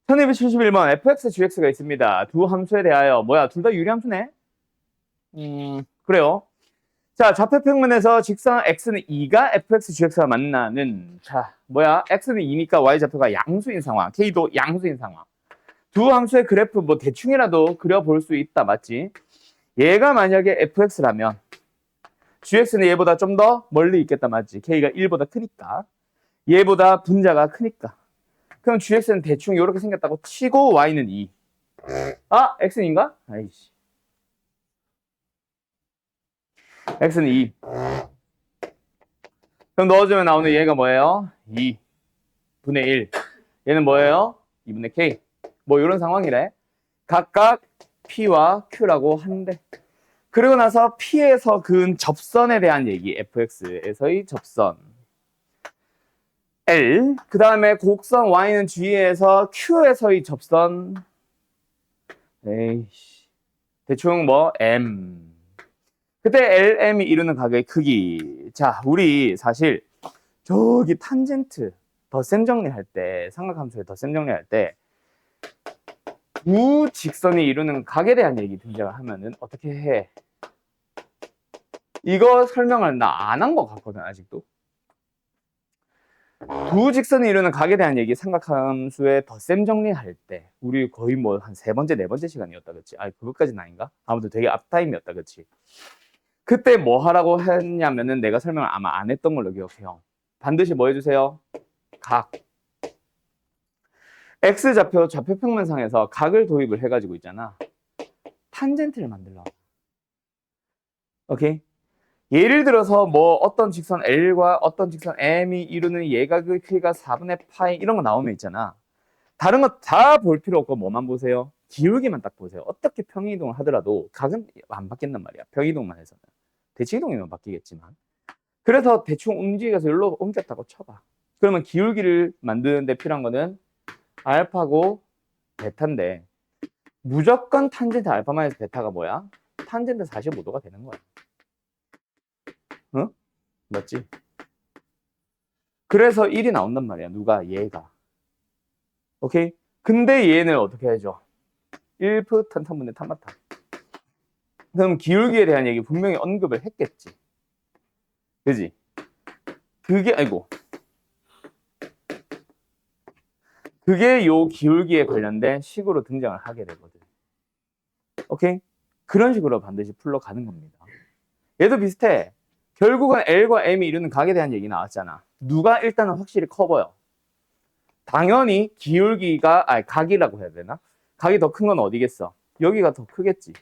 1271번 fx, gx가 있습니다. 두 함수에 대하여 뭐야? 둘 다 유리함수네? 그래요. 자, 좌표평면에서 직선 x는 2가 fx, gx가 만나는 자, 뭐야? x는 2니까 y좌표가 양수인 상황, k도 양수인 상황. 두 함수의 그래프 뭐 대충이라도 그려볼 수 있다, 맞지? 얘가 만약에 fx라면 gx는 얘보다 좀 더 멀리 있겠다, 맞지? k가 1보다 크니까. 얘보다 분자가 크니까. 그럼 gx는 대충 이렇게 생겼다고 치고 y는 2. 아, x는인가? 아이씨. x는 2. 그럼 넣어주면 나오는 얘가 뭐예요? 2분의 1. 얘는 뭐예요? 2분의 k. 뭐 이런 상황이래. 각각 p와 q라고 하는데. 그리고 나서 p에서 그은 접선에 대한 얘기. fx에서의 접선. L. 그 다음에 곡선 y는 g에서 q에서의 접선. 에이씨. 대충 뭐 m. 그때 LM이 이루는 각의 크기. 자, 우리 사실 저기 탄젠트 덧셈 정리할 때, 삼각함수의 덧셈 정리할 때 우직선이 이루는 각에 대한 얘기 등장하면은 어떻게 해? 이거 설명을 나 안 한 것 같거든, 아직도. 두 직선이 이루는 각에 대한 얘기 삼각함수의 덧셈 정리할 때 우리 거의 뭐 한 세 번째, 네 번째 시간이었다, 그치? 아, 그것까지는 아닌가? 아무튼 되게 앞타임이었다, 그치? 그때 뭐 하라고 했냐면은 내가 설명을 아마 안 했던 걸로 기억해요. 반드시 뭐 해주세요? 각. X좌표 좌표평면상에서 각을 도입을 해가지고 있잖아. 탄젠트를 만들러. 오케이? 예를 들어서 뭐 어떤 직선 L과 어떤 직선 M이 이루는 예각의 크기가 4분의 파이 이런 거 나오면 있잖아. 다른 거 다 볼 필요 없고 뭐만 보세요? 기울기만 딱 보세요. 어떻게 평행이동을 하더라도 각은 안 바뀐단 말이야. 평행이동만 해서는. 대칭이동이면 바뀌겠지만. 그래서 대충 움직여서 여기로 옮겼다고 쳐봐. 그러면 기울기를 만드는 데 필요한 거는 알파고 베타인데 무조건 탄젠트 알파 마이너스 베타가 뭐야? 탄젠트 45도가 되는 거야. 응? 맞지? 그래서 1이 나온단 말이야. 누가? 얘가. 오케이? 근데 얘는 어떻게 해줘? 1프 탄탄분의 탄마탄. 그럼 기울기에 대한 얘기 분명히 언급을 했겠지. 그지? 그게 아이고. 그게 요 기울기에 관련된 식으로 등장을 하게 되거든. 오케이? 그런 식으로 반드시 풀러가는 겁니다. 얘도 비슷해. 결국은 L과 M이 이루는 각에 대한 얘기 나왔잖아. 누가 일단은 확실히 커 보여? 당연히 기울기가, 각이라고 해야 되나? 각이 더 큰 건 어디겠어? 여기가 더 크겠지.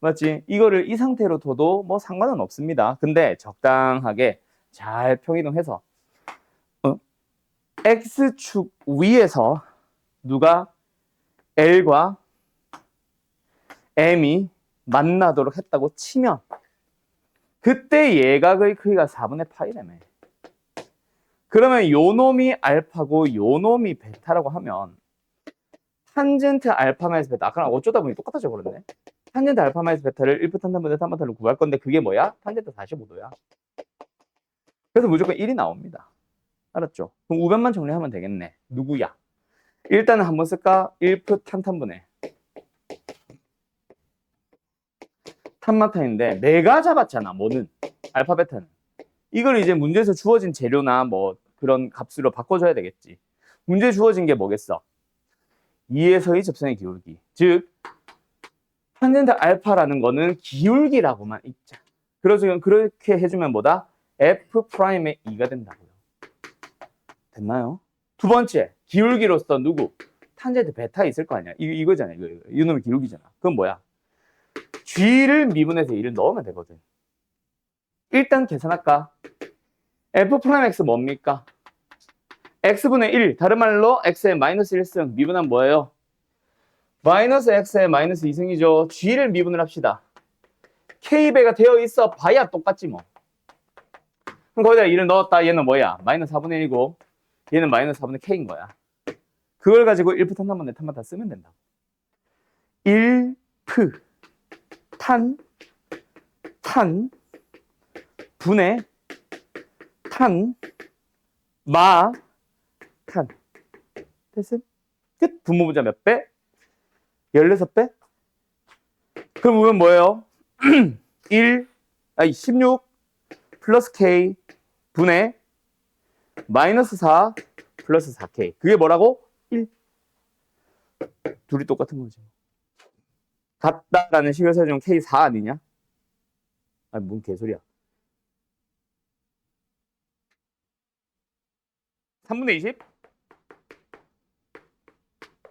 맞지? 이거를 이 상태로 둬도 뭐 상관은 없습니다. 근데 적당하게 잘 평이동해서 X축 위에서 누가 L과 M이 만나도록 했다고 치면 그때 예각의 크기가 4분의 파이라며. 그러면 요 놈이 알파고 요 놈이 베타라고 하면 탄젠트 알파 마이너스 베타. 아까랑 어쩌다 보니 똑같아져 버렸네. 탄젠트 알파 마이너스 베타를 1프 탄탄분의 탄마탄을 구할 건데 그게 뭐야? 탄젠트 45도야. 그래서 무조건 1이 나옵니다. 알았죠? 그럼 우변만 정리하면 되겠네. 누구야? 일단은 한번 쓸까? 1프 탄탄분의 탄마탄인데 내가 잡았잖아. 뭐는? 알파 베타는. 이걸 이제 문제에서 주어진 재료나 뭐 그런 값으로 바꿔줘야 되겠지. 문제에 주어진 게 뭐겠어? 2에서의 접선의 기울기. 즉 탄젠트 알파라는 거는 기울기라고만 있자. 그래서 그렇게 해주면 뭐다? F'의 2가 된다고요. 됐나요? 두 번째, 기울기로서 누구? 탄젠트 베타 있을 거 아니야. 이거잖아. 이놈의 기울기잖아. 그건 뭐야? G를 미분해서 2를 넣으면 되거든. 일단 계산할까? F'X 뭡니까? X분의 1, 다른 말로 X의 마이너스 1승, 미분하면 뭐예요? 마이너스 X의 마이너스 2승이죠. G를 미분을 합시다. K배가 되어 있어 봐야 똑같지 뭐. 그럼 거기다 1을 넣었다. 얘는 뭐야? 마이너스 4분의 1이고 얘는 마이너스 4분의 K인 거야. 그걸 가지고 1프 탄탄분의 탄만 다 쓰면 된다. 1프 탄 분의 탄 마 탄 됐음? 끝. 분모분자 몇 배? 16배? 그럼 보면 뭐예요? 16 플러스 K 분의 마이너스 4 플러스 4K. 그게 뭐라고? 1. 둘이 똑같은 거지. 같다라는 식을 써주면 K4 아니냐? 아니, 뭔 개소리야. 3분의 20?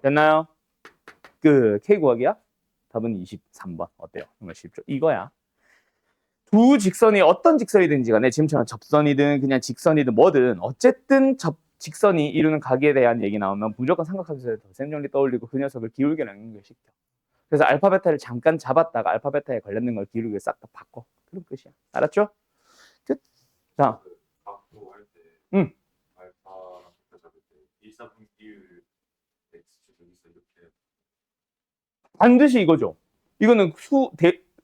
됐나요? 그 K 구하기야? 답은 23번. 어때요? 정말 쉽죠? 이거야. 두 직선이 어떤 직선이든지 간에 지금처럼 접선이든 그냥 직선이든 뭐든 어쨌든 직선이 이루는 각에 대한 얘기 나오면 무조건 삼각함수에서 셈정리 떠올리고 그 녀석을 기울기로 연결시켜. 그래서 알파 베타를 잠깐 잡았다가 알파 베타에 관련된 걸 기울기로 싹 다 바꿔. 그럼 끝이야. 알았죠? 끝. 자. 할 때, 응. 알파 베타 잡을 때 1,4분의 비율 x축 여기서 이렇게 반드시 이거죠. 이거는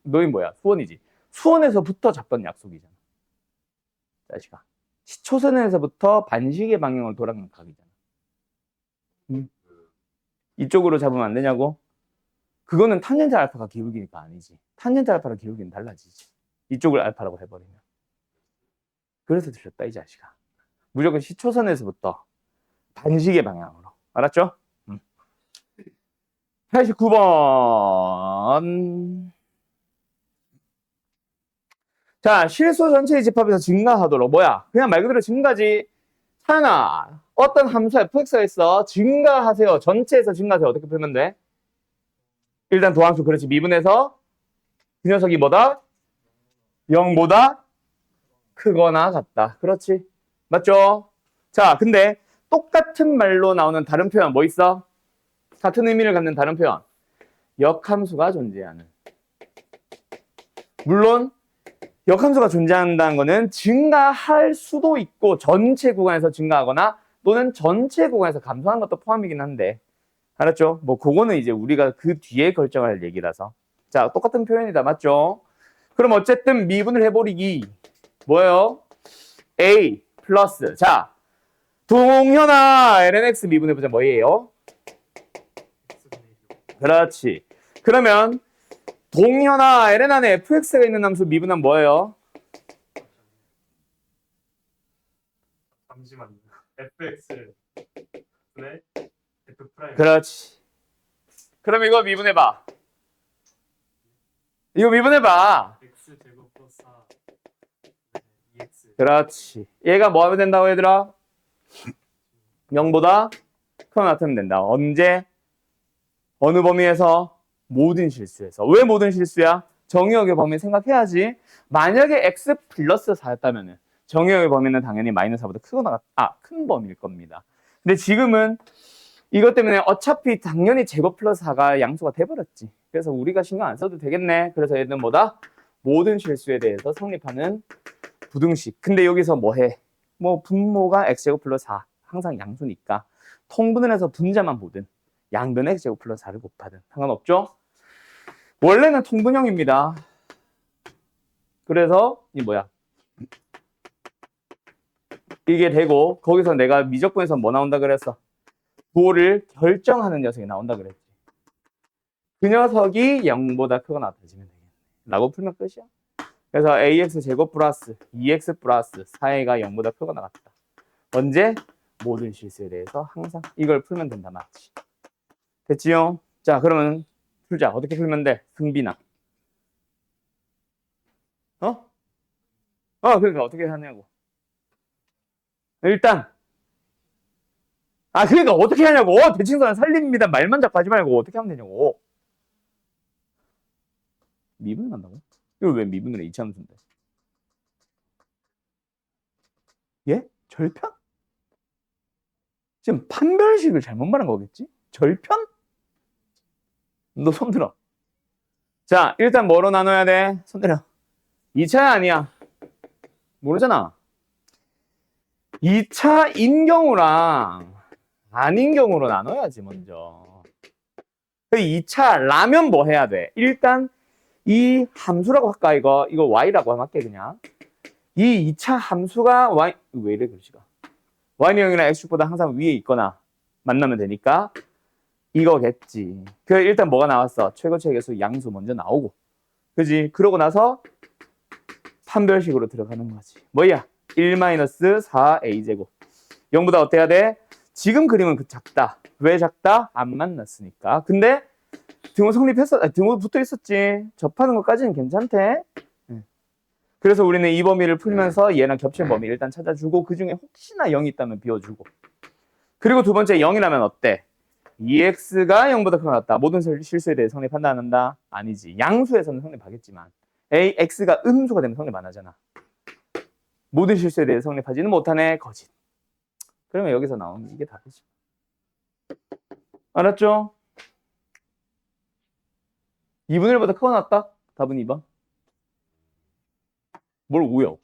너희 뭐야? 수원이지. 수원에서부터 잡던 약속이잖아. 자식아. 시초선에서부터 반시계 방향으로 돌아가는 각이잖아. 이쪽으로 잡으면 안 되냐고? 그거는 탄젠트 알파가 기울기니까 아니지. 탄젠트 알파랑 기울기는 달라지지. 이쪽을 알파라고 해버리면. 그래서 들렸다 이 자식아. 무조건 시초선에서부터 반시계 방향으로. 알았죠? 89번. 자, 실수 전체의 집합에서 증가하도록. 뭐야? 그냥 말 그대로 증가지. 하나, 어떤 함수 fx가 있어. 증가하세요. 전체에서 증가하세요. 어떻게 풀면 돼? 일단 도함수. 그렇지. 미분해서 그 녀석이 뭐다? 0보다 크거나 같다. 그렇지. 맞죠? 자, 근데 똑같은 말로 나오는 다른 표현 뭐 있어? 같은 의미를 갖는 다른 표현. 역함수가 존재하는. 물론 역함수가 존재한다는 거는 증가할 수도 있고 전체 구간에서 증가하거나 또는 전체 구간에서 감소하는 것도 포함이긴 한데 알았죠? 뭐 그거는 이제 우리가 그 뒤에 결정할 얘기라서. 자, 똑같은 표현이다. 맞죠? 그럼 어쨌든 미분을 해버리기. 뭐예요? A 플러스. 자, 동현아 lnx 미분해보자. 뭐예요? 그렇지. 그러면 동현아 ln 안에 fx가 있는 함수 미분하면 뭐예요? 잠시만요. fx 분의 f 프라임. 그렇지. 그럼 이거 미분해봐. 이거 미분해봐. x 제곱 플러스 4 2x. 그렇지. 얘가 뭐 하면 된다고 얘들아? 0보다 크거나 같으면 된다. 언제? 어느 범위에서? 모든 실수에서. 왜 모든 실수야? 정의역의 범위 생각해야지. 만약에 x 플러스 4였다면 정의역의 범위는 당연히 마이너스 4보다 크거나 큰 범위일 겁니다. 근데 지금은 이것 때문에 어차피 당연히 제곱 플러스 4가 양수가 돼버렸지. 그래서 우리가 신경 안 써도 되겠네. 그래서 얘는 뭐다? 모든 실수에 대해서 성립하는 부등식. 근데 여기서 뭐 해? 뭐 분모가 x제곱 플러스 4 항상 양수니까 통분을 해서 분자만 보든 양변에 x제곱 플러스 4를 곱하든 상관없죠? 원래는 통분형입니다. 그래서 이 뭐야? 이게 되고 거기서 내가 미적분에서 뭐 나온다 그랬어? 부호를 결정하는 녀석이 나온다 그랬지. 그 녀석이 0보다 크거나 같아지면 되겠네. 라고 풀면 끝이야. 그래서 ax 제곱 플러스 2x 플러스 4a가 0보다 크거나 같다. 언제? 모든 실수에 대해서 항상 이걸 풀면 된다. 맞지? 됐지요? 자, 그러면 풀자. 어떻게 풀면 돼? 승빈아. 그러니까 어떻게 하냐고. 일단 그러니까 어떻게 하냐고. 대칭선 살립니다. 말만 자꾸 하지 말고 어떻게 하면 되냐고. 미분을 한다고? 이걸 왜 미분을 해? 이차함수인데. 예? 절편? 지금 판별식을 잘못 말한 거겠지? 절편? 너 손 들어. 자, 일단 뭐로 나눠야 돼? 손 들어. 2차야 아니야? 모르잖아. 2차인 경우랑 아닌 경우로 나눠야지 먼저. 2차라면 뭐 해야 돼? 일단 이 함수라고 할까? 이거 y라고 할게 그냥. 이 2차 함수가 y 왜 이래 글씨가? y는 0이나 x축보다 항상 위에 있거나 만나면 되니까 이거겠지. 그 일단 뭐가 나왔어? 최고치의 개수 양수 먼저 나오고. 그지? 그러고 나서 판별식으로 들어가는 거지. 뭐야? 1-4a제곱. 0보다 어때야 돼? 지금 그림은 작다. 왜 작다? 안 만났으니까. 근데 등호 성립했어. 등호 붙어 있었지. 접하는 것까지는 괜찮대. 그래서 우리는 이 범위를 풀면서 얘랑 겹친 범위 일단 찾아주고 그 중에 혹시나 0이 있다면 비워주고. 그리고 두 번째 0이라면 어때? 2x가 0보다 크거나 같다. 모든 실수에 대해 성립 판단한다? 아니지. 양수에서는 성립하겠지만 x가 음수가 되면 성립 안 하잖아. 모든 실수에 대해 성립하지는 못하네. 거짓. 그러면 여기서 나오는 이게 답이지. 알았죠? 2분의 1보다 크거나 같다? 답은 2번. 뭘 우여?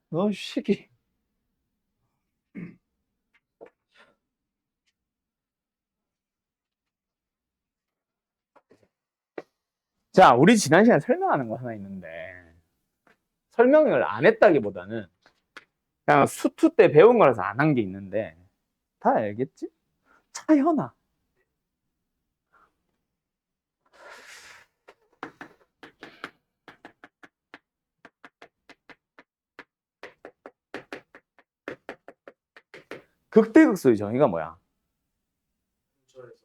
너 새끼. 자, 우리 지난 시간에 설명하는 거 하나 있는데 설명을 안 했다기보다는 그냥 수투 때 배운 거라서 안 한 게 있는데 다 알겠지? 차현아. 극대극소의 정의가 뭐야? 근처에서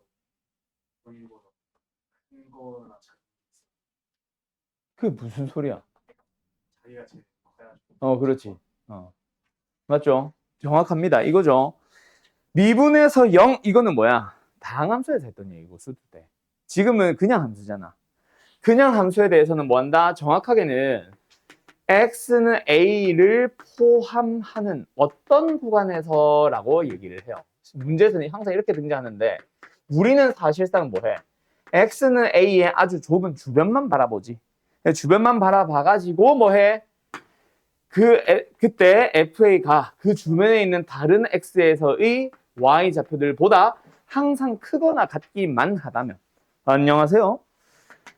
본인보다 큰 거나 그게 무슨 소리야? 자기가 제일 커야지. 그렇지. 맞죠? 정확합니다. 이거죠. 미분에서 0 이거는 뭐야? 다항함수에서 했던 얘기고 수투 때. 지금은 그냥 함수잖아. 그냥 함수에 대해서는 뭐 한다? 정확하게는 x는 a를 포함하는 어떤 구간에서라고 얘기를 해요. 문제에서는 항상 이렇게 등장하는데 우리는 사실상 뭐해? x는 a의 아주 좁은 주변만 바라보지. 주변만 바라봐가지고 뭐해? 그때 fa가 그 주변에 있는 다른 x에서의 y 좌표들보다 항상 크거나 같기만 하다면 안녕하세요.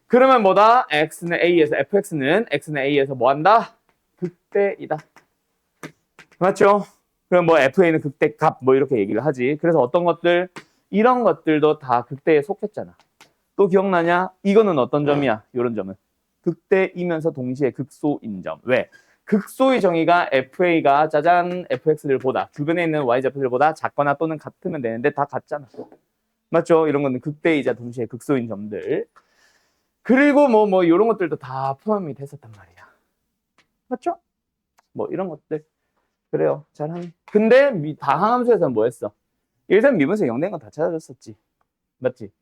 그러면 뭐다? x는 a에서 fx는 x는 a에서 뭐 한다? 극대이다. 맞죠? 그럼 뭐 fa는 극대값 뭐 이렇게 얘기를 하지. 그래서 어떤 것들 이런 것들도 다 극대에 속했잖아. 또 기억나냐? 이거는 어떤 점이야? 이런 점은 극대이면서 동시에 극소인 점. 왜? 극소의 정의가 fa가 짜잔 fx를 보다 주변에 있는 y좌표들보다 작거나 또는 같으면 되는데 다 같잖아. 맞죠? 이런 거는 극대이자 동시에 극소인 점들. 그리고 뭐 이런 것들도 다 포함이 됐었단 말이야. 맞죠? 뭐 이런 것들. 그래요. 잘하네. 근데 다항함수에서는 뭐 했어? 일선 미분수 0된 건 다 찾아줬었지. 맞지?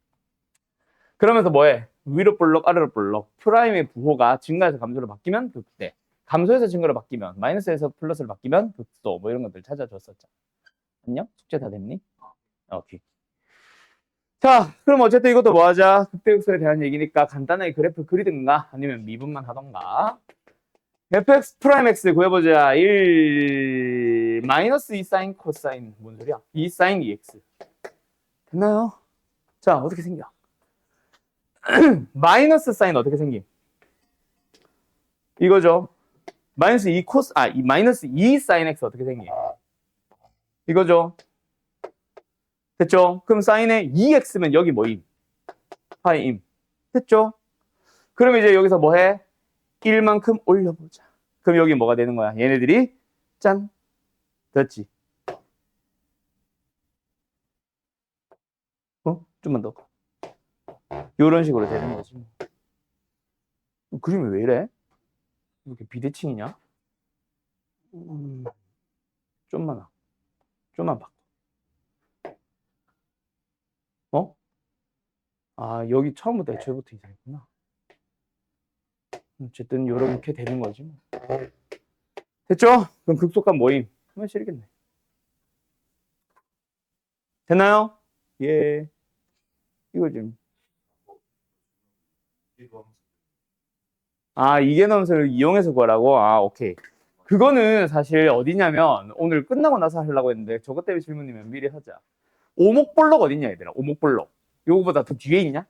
그러면서 뭐해? 위로 볼록 아래로 볼록. 프라임의 부호가 증가해서 감소로 바뀌면 극대. 감소해서 증가로 바뀌면 마이너스에서 플러스로 바뀌면 극소. 뭐 이런 것들 찾아줬었죠. 안녕? 숙제 다 됐니? 오케이. 자, 그럼 어쨌든 이것도 뭐 하자? 극대극소에 대한 얘기니까 간단하게 그래프 그리든가 아니면 미분만 하던가. fx 프라임 x 구해보자. 1 마이너스 2 사인 코사인 뭔 소리야? 2 사인 2x 됐나요? 자, 어떻게 생겨? 마이너스 사인 어떻게 생김? 이거죠. 마이너스 2 코스 이 마이너스 2 사인 x 어떻게 생김? 이거죠. 됐죠? 그럼 사인의 2x면 여기 뭐임? 파이임. 됐죠? 그럼 이제 여기서 뭐 해? 1만큼 올려보자. 그럼 여기 뭐가 되는 거야? 얘네들이 짠 됐지? 좀만 더. 이런 식으로 되는 거지. 그림이 왜 이래? 이렇게 비대칭이냐? 좀만 와. 좀만 바꿔. 여기 처음부터 애초부터 이상했구나. 어쨌든 이렇게 되는 거지. 뭐. 됐죠? 그럼 극소값 뭐임? 하면 싫겠네. 됐나요? 예. 이거 좀. 이계함수를 이용해서 구하라고? 오케이. 그거는 사실 어디냐면 오늘 끝나고 나서 하려고 했는데 저것 때문에 질문이면 미리 하자. 오목볼록 어딨냐 얘들아? 오목볼록. 요거보다 더 뒤에 있냐?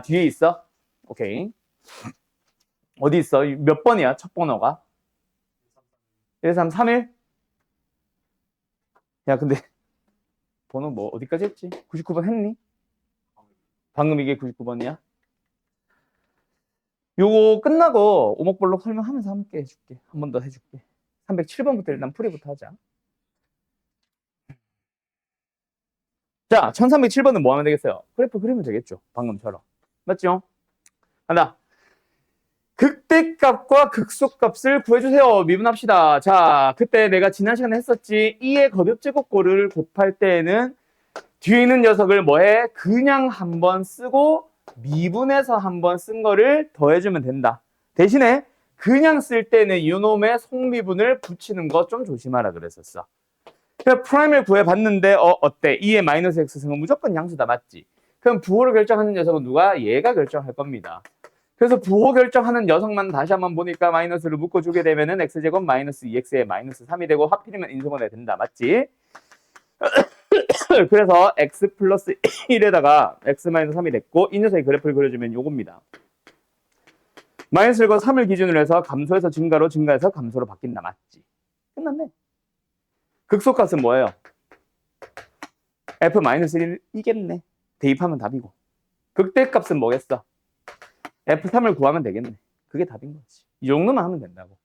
뒤에 있어? 오케이. 어디 있어? 몇 번이야? 첫 번호가? 1, 3, 3, 1? 야, 근데 번호 뭐 어디까지 했지? 99번 했니? 방금 이게 99번이야? 요거 끝나고 오목블록 설명하면서 함께 해줄게. 한 번 더 해줄게. 307번부터 일단 풀이부터 하자. 자, 1307번은 뭐 하면 되겠어요? 그래프 그리면 되겠죠. 방금처럼. 맞죠? 간다. 극대값과 극소값을 구해주세요. 미분합시다. 자, 그때 내가 지난 시간에 했었지. 2의 거듭제곱꼴을 곱할 때에는 뒤에 있는 녀석을 뭐해? 그냥 한번 쓰고 미분해서 한번 쓴 거를 더해주면 된다. 대신에 그냥 쓸 때는 이놈의 속미분을 붙이는 거 좀 조심하라 그랬었어. 그럼 프라임을 구해봤는데 어때? 2의 마이너스 x승은 무조건 양수다. 맞지? 그럼 부호를 결정하는 녀석은 누가? 얘가 결정할 겁니다. 그래서 부호 결정하는 녀석만 다시 한번 보니까 마이너스를 묶어주게 되면은 x제곱 마이너스 2x의 마이너스 3이 되고 하필이면 인수분해 된다. 맞지? 그래서 x 플러스 1에다가 x 마이너스 3이 됐고 이 녀석의 그래프를 그려주면 요겁니다. 마이너스 1과 3을 기준으로 해서 감소해서 증가로 증가해서 감소로 바뀐다. 맞지? 끝났네. 극소값은 뭐예요? f-1 이겠네. 대입하면 답이고. 극대값은 뭐겠어? f3을 구하면 되겠네. 그게 답인 거지. 이 정도만 하면 된다고.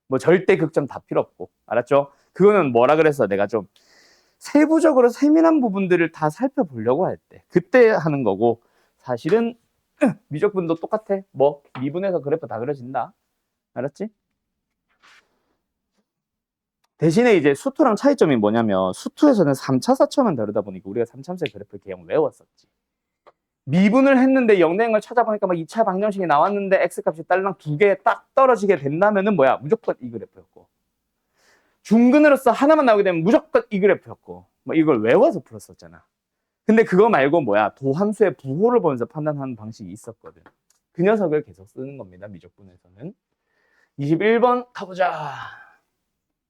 뭐 절대 극점 다 필요 없고. 알았죠? 그거는 뭐라 그랬어? 내가 좀 세부적으로 세밀한 부분들을 다 살펴보려고 할 때 그때 하는 거고 사실은 미적분도 똑같아. 뭐 미분해서 그래프 다 그려진다. 알았지? 대신에 이제 수투랑 차이점이 뭐냐면 수투에서는 3차, 4차만 다루다 보니까 우리가 3차함수의 그래프를 계속 외웠었지. 미분을 했는데 0된 걸 찾아보니까 막 2차 방정식이 나왔는데 x값이 딸랑 2개 딱 떨어지게 된다면은 뭐야? 무조건 이 그래프였고. 중근으로서 하나만 나오게 되면 무조건 이 그래프였고. 뭐 이걸 외워서 풀었었잖아. 근데 그거 말고 뭐야? 도함수의 부호를 보면서 판단하는 방식이 있었거든. 그 녀석을 계속 쓰는 겁니다. 미적분에서는. 21번 가보자.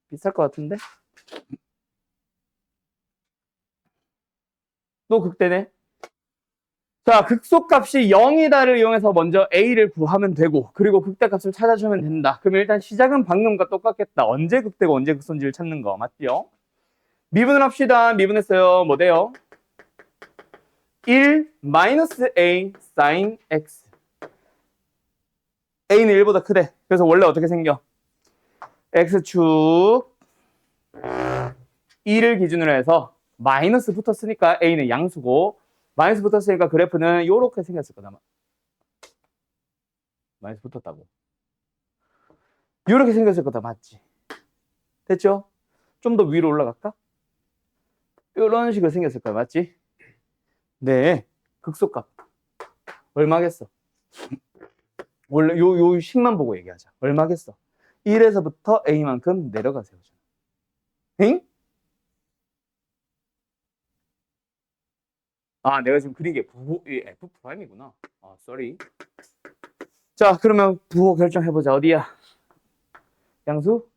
비쌀 것 같은데? 또 극대네. 자, 극소값이 0이다를 이용해서 먼저 A를 구하면 되고 그리고 극대값을 찾아주면 된다. 그럼 일단 시작은 방금과 똑같겠다. 언제 극대고 언제 극소인지를 찾는 거 맞죠? 미분을 합시다. 미분했어요. 뭐 돼요? 1 마이너스 A sin X. A는 1보다 크대. 그래서 원래 어떻게 생겨? X축 2를 기준으로 해서 마이너스 붙었으니까 A는 양수고 마이너스 붙었으니까 그래프는 이렇게 생겼을 거다. 마이너스 붙었다고. 이렇게 생겼을 거다. 맞지? 됐죠? 좀 더 위로 올라갈까? 이런 식으로 생겼을 거야. 맞지? 네. 극소값. 얼마겠어? 원래 요 식만 보고 얘기하자. 얼마겠어? 1에서부터 A만큼 내려가세요. 응? 아, 내가 지금 그린 게 부호, F 프라임이구나. 아, sorry. 자, 그러면 부호 결정해보자. 어디야? 양수?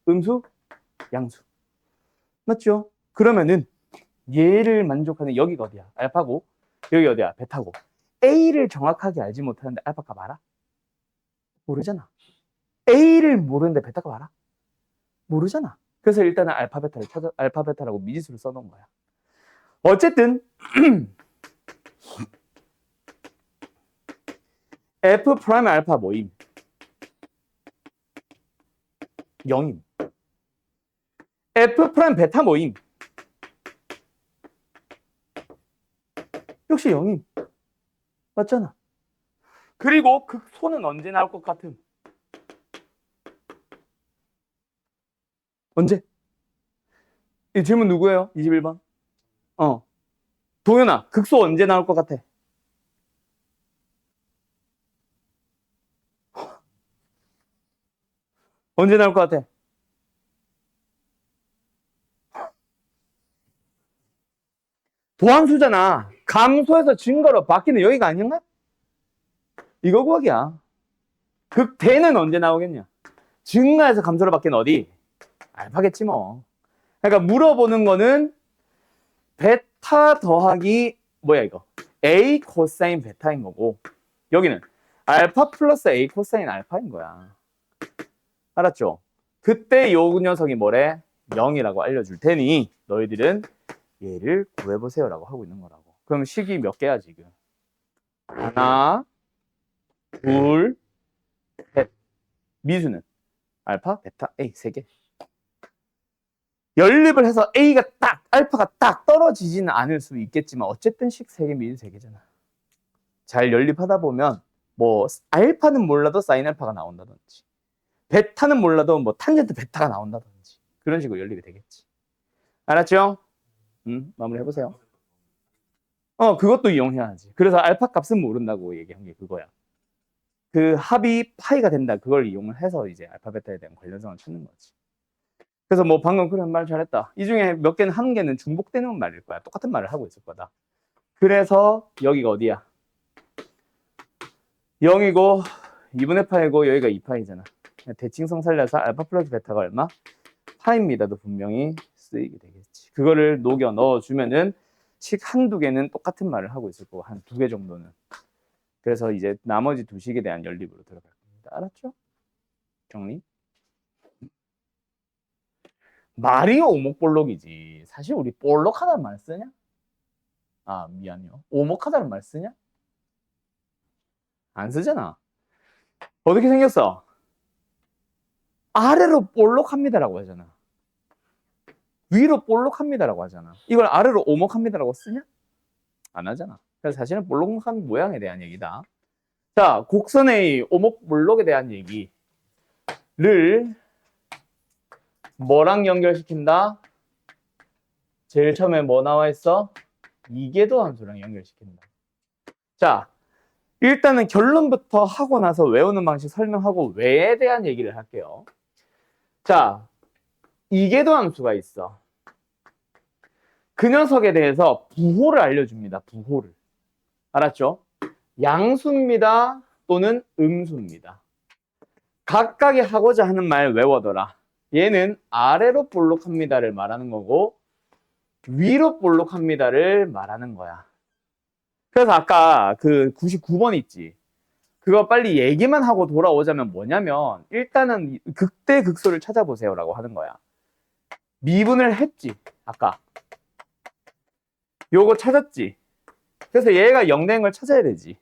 음수? 양수. 맞죠? 그러면은 얘를 만족하는 여기가 어디야? 알파고. 여기 어디야? 베타고. A를 정확하게 알지 못하는데 알파값 알아? 모르잖아. A를 모르는데 베타값 알아? 모르잖아. 그래서 일단은 알파 베타를 찾아, 알파 베타라고 미지수를 써놓은 거야. 어쨌든 F 프라임 알파 뭐임? 0임. F 프라임 베타 뭐임? 역시 0임. 맞잖아. 그리고 극소는 언제 나올 것 같음? 언제? 이 질문 누구예요? 21번. 동현아, 극소 언제 나올 것 같아? 언제 나올 것 같아? 도함수잖아. 감소해서 증거로 바뀌는 여기가 아닌가? 이거 구하기야. 극대는 언제 나오겠냐? 증가해서 감소로 바뀌는 어디? 알파겠지 뭐. 그러니까 물어보는 거는 베타 더하기 뭐야 이거? A 코사인 베타인 거고 여기는 알파 플러스 A 코사인 알파인 거야. 알았죠? 그때 요 녀석이 뭐래? 0이라고 알려줄 테니 너희들은 얘를 구해보세요라고 하고 있는 거라고. 그럼 식이 몇 개야 지금? 하나, 둘, 셋. 미수는 알파, 베타, A 3개. 연립을 해서 A가 딱, 알파가 딱 떨어지지는 않을 수 있겠지만 어쨌든 식 3개, 미수 3개잖아. 잘 연립하다 보면 뭐 알파는 몰라도 사인 알파가 나온다든지 베타는 몰라도 뭐 탄젠트 베타가 나온다든지 그런 식으로 연립이 되겠지. 알았죠? 마무리 해보세요. 그것도 이용해야지. 그래서 알파 값은 모른다고 얘기한 게 그거야. 그 합이 파이가 된다. 그걸 이용을 해서 이제 알파 베타에 대한 관련성을 찾는 거지. 그래서 뭐 방금 그런 말 잘했다. 이 중에 몇 개는 한 개는 중복되는 말일 거야. 똑같은 말을 하고 있을 거다. 그래서 여기가 어디야? 0이고 2분의 파이고 여기가 2파이잖아. 대칭성 살려서 알파 플러스 베타가 얼마? 파입니다도 분명히 쓰이게 되겠지. 그거를 녹여 넣어주면은 식 한두 개는 똑같은 말을 하고 있을 거고 한 2개 정도는. 그래서 이제 나머지 2식에 대한 연립으로 들어갈 겁니다. 알았죠? 정리? 말이 오목볼록이지. 사실 우리 볼록하다는 말 쓰냐? 아 미안해요. 오목하다는 말 쓰냐? 안 쓰잖아. 어떻게 생겼어? 아래로 볼록합니다라고 하잖아. 위로 볼록합니다라고 하잖아. 이걸 아래로 오목합니다라고 쓰냐? 안 하잖아. 그래서 사실은 볼록한 모양에 대한 얘기다. 자, 곡선의 오목볼록에 대한 얘기를 뭐랑 연결시킨다? 제일 처음에 뭐 나와 있어? 이계도 함수랑 연결시킨다. 자, 일단은 결론부터 하고 나서 외우는 방식 설명하고 왜에 대한 얘기를 할게요. 자, 이계도 함수가 있어. 그 녀석에 대해서 부호를 알려줍니다. 부호를. 알았죠? 양수입니다. 또는 음수입니다. 각각이 하고자 하는 말 외워둬라. 얘는 아래로 볼록합니다를 말하는 거고 위로 볼록합니다를 말하는 거야. 그래서 아까 그 99번 있지. 그거 빨리 얘기만 하고 돌아오자면 뭐냐면 일단은 극대 극소를 찾아보세요라고 하는 거야. 미분을 했지. 아까. 요거 찾았지. 그래서 얘가 0 된 걸 찾아야 되지.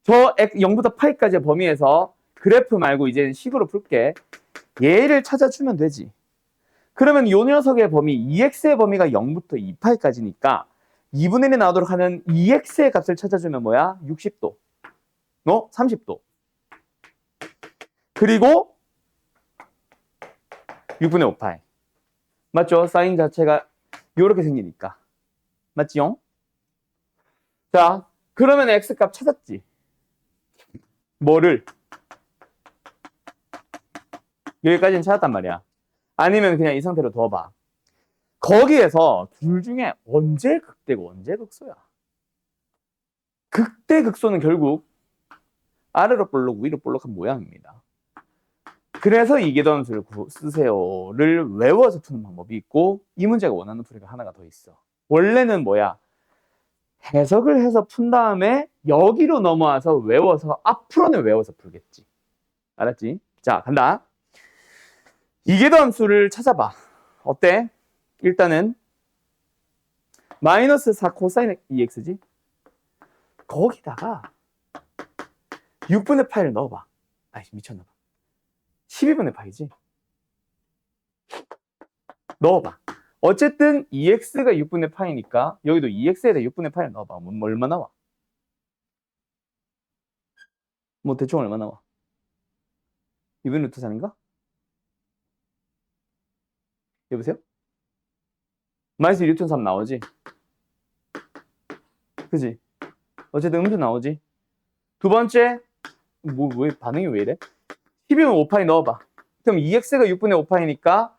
저 0부터 파이까지의 범위에서 그래프 말고 이제 식으로 풀게. 얘를 찾아주면 되지. 그러면 요 녀석의 범위, 2x의 범위가 0부터 2파이까지니까 2분의 1이 나오도록 하는 2x의 값을 찾아주면 뭐야? 60도. 30도. 그리고 6분의 5파이. 맞죠? 사인 자체가 요렇게 생기니까. 맞지요? 자, 그러면 x값 찾았지. 뭐를? 여기까지는 찾았단 말이야. 아니면 그냥 이 상태로 둬봐. 거기에서 둘 중에 언제 극대고 언제 극소야? 극대 극소는 결국 아래로 볼록 위로 볼록한 모양입니다. 그래서 이계도함수를 쓰세요를 외워서 푸는 방법이 있고 이 문제가 원하는 풀이가 하나가 더 있어. 원래는 뭐야? 해석을 해서 푼 다음에 여기로 넘어와서 외워서 앞으로는 외워서 풀겠지. 알았지? 자, 간다. 이계도함수를 찾아봐. 어때? 일단은 마이너스 4 코사인 2x지? 거기다가 6분의 파이를 넣어봐. 아이 미쳤나봐. 12분의 파이지? 넣어봐. 어쨌든 2x가 6분의 파이니까 여기도 2x에다 6분의 파이를 넣어봐. 뭐 얼마 나와? 뭐 대충 얼마 나와? 2분의 루트 3인가? 여보세요? 마이너스 1루트 3 나오지? 그지? 어쨌든 음수 나오지? 두 번째, 왜 반응이 왜 이래? 12분의 5파이 넣어봐. 그럼 2x가 6분의 5파이니까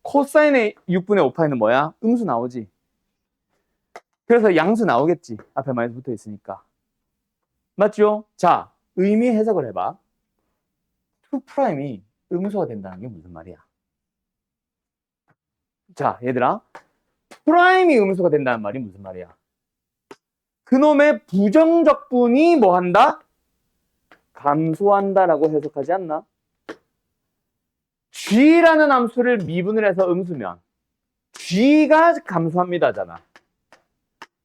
코사인의 6분의 5파이는 뭐야? 음수 나오지? 그래서 양수 나오겠지. 앞에 마이너스 붙어 있으니까. 맞죠? 자, 의미 해석을 해봐. 2'이 음수가 된다는 게 무슨 말이야? 자, 얘들아. 프라임이 음수가 된다는 말이 무슨 말이야? 그놈의 부정적분이 뭐 한다? 감소한다라고 해석하지 않나? g라는 함수를 미분을 해서 음수면 g가 감소합니다잖아.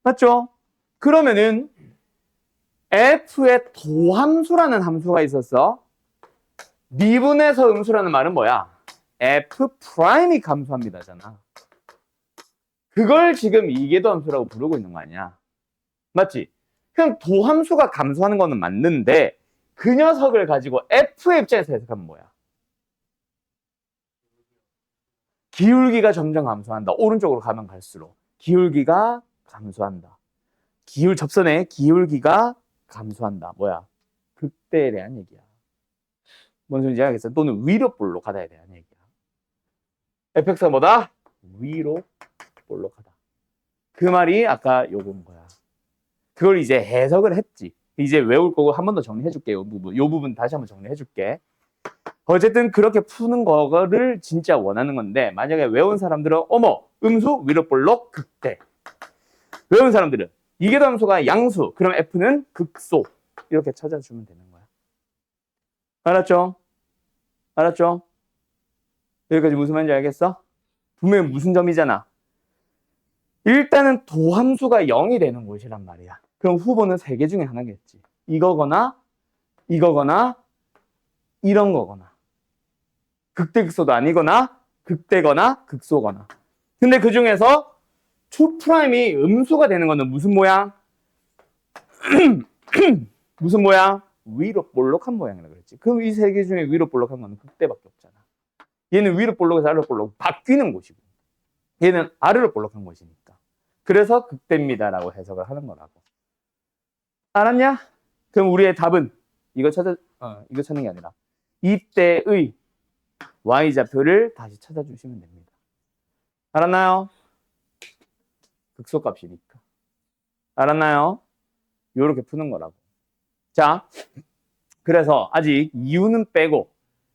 맞죠? 그러면은 f의 도함수라는 함수가 있었어. 미분해서 음수라는 말은 뭐야? f'이 감소합니다잖아. 그걸 지금 이계도함수라고 부르고 있는 거 아니야? 맞지? 그냥 도함수가 감소하는 거는 맞는데 그 녀석을 가지고 f의 입장에서 해석하면 뭐야? 기울기가 점점 감소한다. 오른쪽으로 가면 갈수록 기울기가 감소한다. 접선의 기울기가 감소한다. 뭐야? 극대에 대한 얘기야. 뭔 소리인지 알겠어? 또는 위로 볼록하다에 대한 얘기야. fx가 뭐다? 위로 볼록하다. 그 말이 아까 요건 거야. 그걸 이제 해석을 했지. 이제 외울 거고 한 번 더 정리해 줄게. 요 부분 다시 한번 정리해 줄게. 어쨌든 그렇게 푸는 거를 진짜 원하는 건데 만약에 외운 사람들은 어머 음수 위로 볼록 극대. 외운 사람들은 이계도 함수가 양수 그럼 f는 극소 이렇게 찾아주면 되는 거야. 알았죠? 알았죠? 여기까지 무슨 말인지 알겠어? 분명히 무슨 점이잖아. 일단은 도함수가 0이 되는 곳이란 말이야. 그럼 후보는 3개 중에 하나겠지. 이거거나 이런 거거나 극대 극소도 아니거나 극대거나 극소거나. 근데 그 중에서 2'이 음수가 되는 거는 무슨 모양? 무슨 모양? 위로 볼록한 모양이라고 그랬지. 그럼 이 3개 중에 위로 볼록한 거는 극대밖에 없잖아. 얘는 위로 볼록에서 아래로 볼록 바뀌는 곳이고 얘는 아래로 볼록한 곳이니까. 그래서 극대입니다라고 해석을 하는 거라고. 알았냐? 그럼 우리의 답은 이거 찾는 게 아니라 이때의 y좌표를 다시 찾아주시면 됩니다. 알았나요? 극소값이니까. 알았나요? 요렇게 푸는 거라고. 자, 그래서 아직 이유는 빼고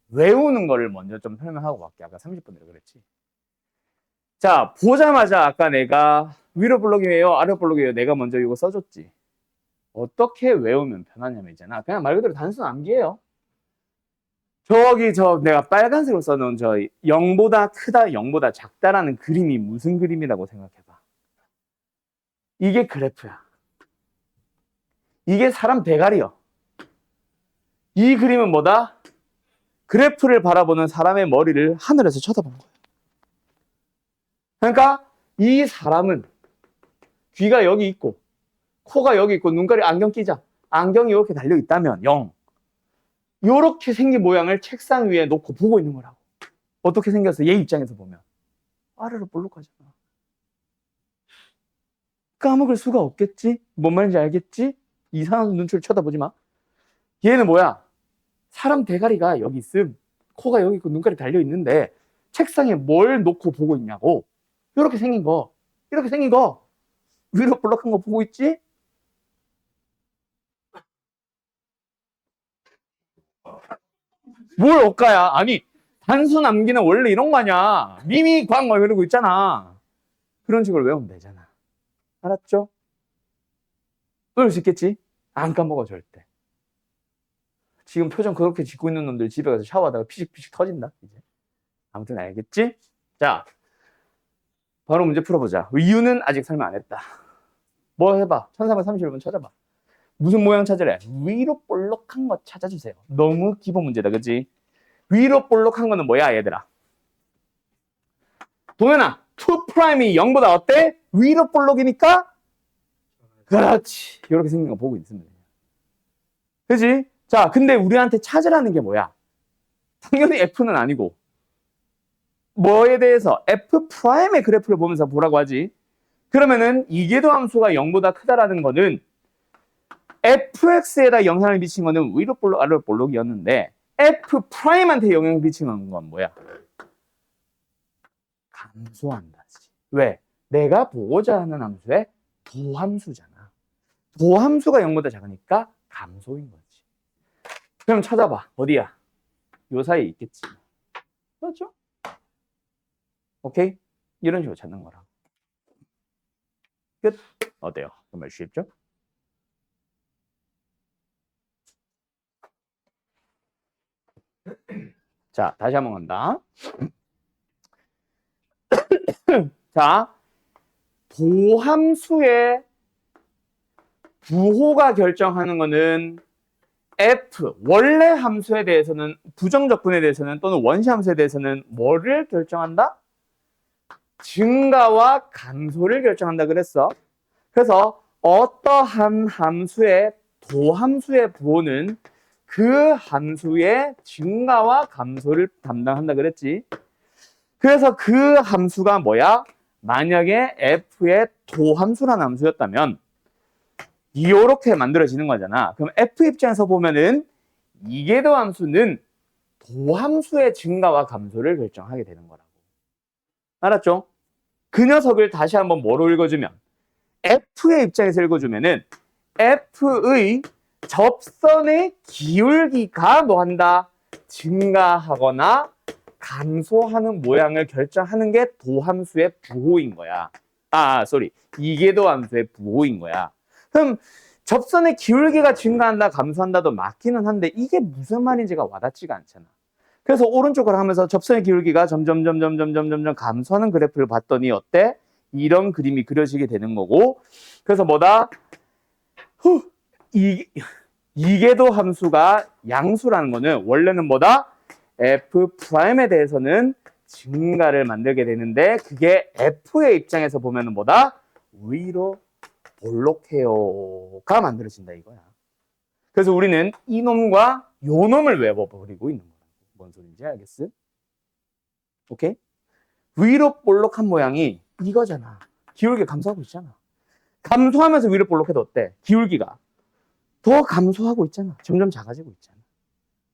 외우는 거를 먼저 좀 설명하고 갈게. 아까 30분이라 그랬지. 자, 보자마자 아까 내가 위로 볼록이에요, 아래 볼록이에요. 내가 먼저 이거 써줬지. 어떻게 외우면 편하냐면 있잖아. 그냥 말 그대로 단순 암기예요. 내가 빨간색으로 써놓은 0보다 크다, 0보다 작다라는 그림이 무슨 그림이라고 생각해봐. 이게 그래프야. 이게 사람 대가리요. 이 그림은 뭐다? 그래프를 바라보는 사람의 머리를 하늘에서 쳐다본 거예요. 그러니까 이 사람은 귀가 여기 있고 코가 여기 있고 눈깔이 안경 끼자. 안경이 이렇게 달려있다면 0. 이렇게 생긴 모양을 책상 위에 놓고 보고 있는 거라고. 어떻게 생겼어? 얘 입장에서 보면. 아래로 볼록하잖아. 까먹을 수가 없겠지? 뭔 말인지 알겠지? 이상한 눈초리 쳐다보지 마. 얘는 뭐야? 사람 대가리가 여기 있음. 코가 여기 있고 눈깔이 달려있는데 책상에 뭘 놓고 보고 있냐고. 이렇게 생긴 거. 이렇게 생긴 거. 위로 볼록한 거 보고 있지? 뭘 억까야? 아니 단수 남기는 원래 이런 거 아니야. 미미 광 막 이러고 있잖아. 그런 식으로 외우면 되잖아. 알았죠? 외울 수 있겠지? 안 까먹어 절대. 지금 표정 그렇게 짓고 있는 놈들 집에 가서 샤워하다가 피식피식 터진다. 이제. 아무튼 알겠지? 자, 바로 문제 풀어보자. 이유는 아직 설명 안 했다. 뭐 해봐. 1331번 찾아봐. 무슨 모양 찾으래? 위로 볼록한 거 찾아주세요. 너무 기본 문제다, 그치? 위로 볼록한 거는 뭐야, 얘들아? 동현아, 2'이 0보다 어때? 위로 볼록이니까? 그렇지. 이렇게 생긴 거 보고 있으면 돼. 그치? 자, 근데 우리한테 찾으라는 게 뭐야? 당연히 F는 아니고. 뭐에 대해서? F'의 그래프를 보면서 보라고 하지. 그러면은 이계도 함수가 0보다 크다라는 거는 fx에다 영향을 미친 거는 위로 볼록, 아래로 볼록이었는데 F'한테 영향을 미친 건 뭐야? 감소한다지. 왜? 내가 보고자 하는 함수의 도함수잖아. 도함수가 0보다 작으니까 감소인 거지. 그럼 찾아봐. 어디야? 요 사이에 있겠지. 그렇죠? 오케이? 이런 식으로 찾는 거라. 끝. 어때요? 정말 쉽죠? 자, 다시 한번 간다. 자, 도함수의 부호가 결정하는 거는 f, 원래 함수에 대해서는, 부정적분에 대해서는 또는 원시 함수에 대해서는 뭐를 결정한다? 증가와 감소를 결정한다 그랬어. 그래서 어떠한 함수의 도함수의 부호는 그 함수의 증가와 감소를 담당한다 그랬지. 그래서 그 함수가 뭐야? 만약에 f의 도함수라는 함수였다면 이렇게 만들어지는 거잖아. 그럼 f 입장에서 보면은 이계도 함수는 도함수의 증가와 감소를 결정하게 되는 거라고. 알았죠? 그 녀석을 다시 한번 뭐로 읽어주면, f의 입장에서 읽어주면은 f의 접선의 기울기가 뭐 한다? 증가하거나 감소하는 모양을 결정하는 게 도함수의 부호인 거야. 이계도 함수의 부호인 거야. 그럼 접선의 기울기가 증가한다, 감소한다도 맞기는 한데 이게 무슨 말인지가 와닿지가 않잖아. 그래서 오른쪽으로 하면서 접선의 기울기가 점점 감소하는 그래프를 봤더니 어때? 이런 그림이 그려지게 되는 거고, 그래서 뭐다? 이계도 함수가 양수라는 거는 원래는 뭐다? F'에 대해서는 증가를 만들게 되는데 그게 F의 입장에서 보면은 뭐다? 위로 볼록해요가 만들어진다 이거야. 그래서 우리는 이놈과 요놈을 외워버리고 있는 거야. 뭔 소리인지 알겠어? 오케이? 위로 볼록한 모양이 이거잖아. 기울기 감소하고 있잖아. 감소하면서 위로 볼록해도 어때? 기울기가 더 감소하고 있잖아. 점점 작아지고 있잖아.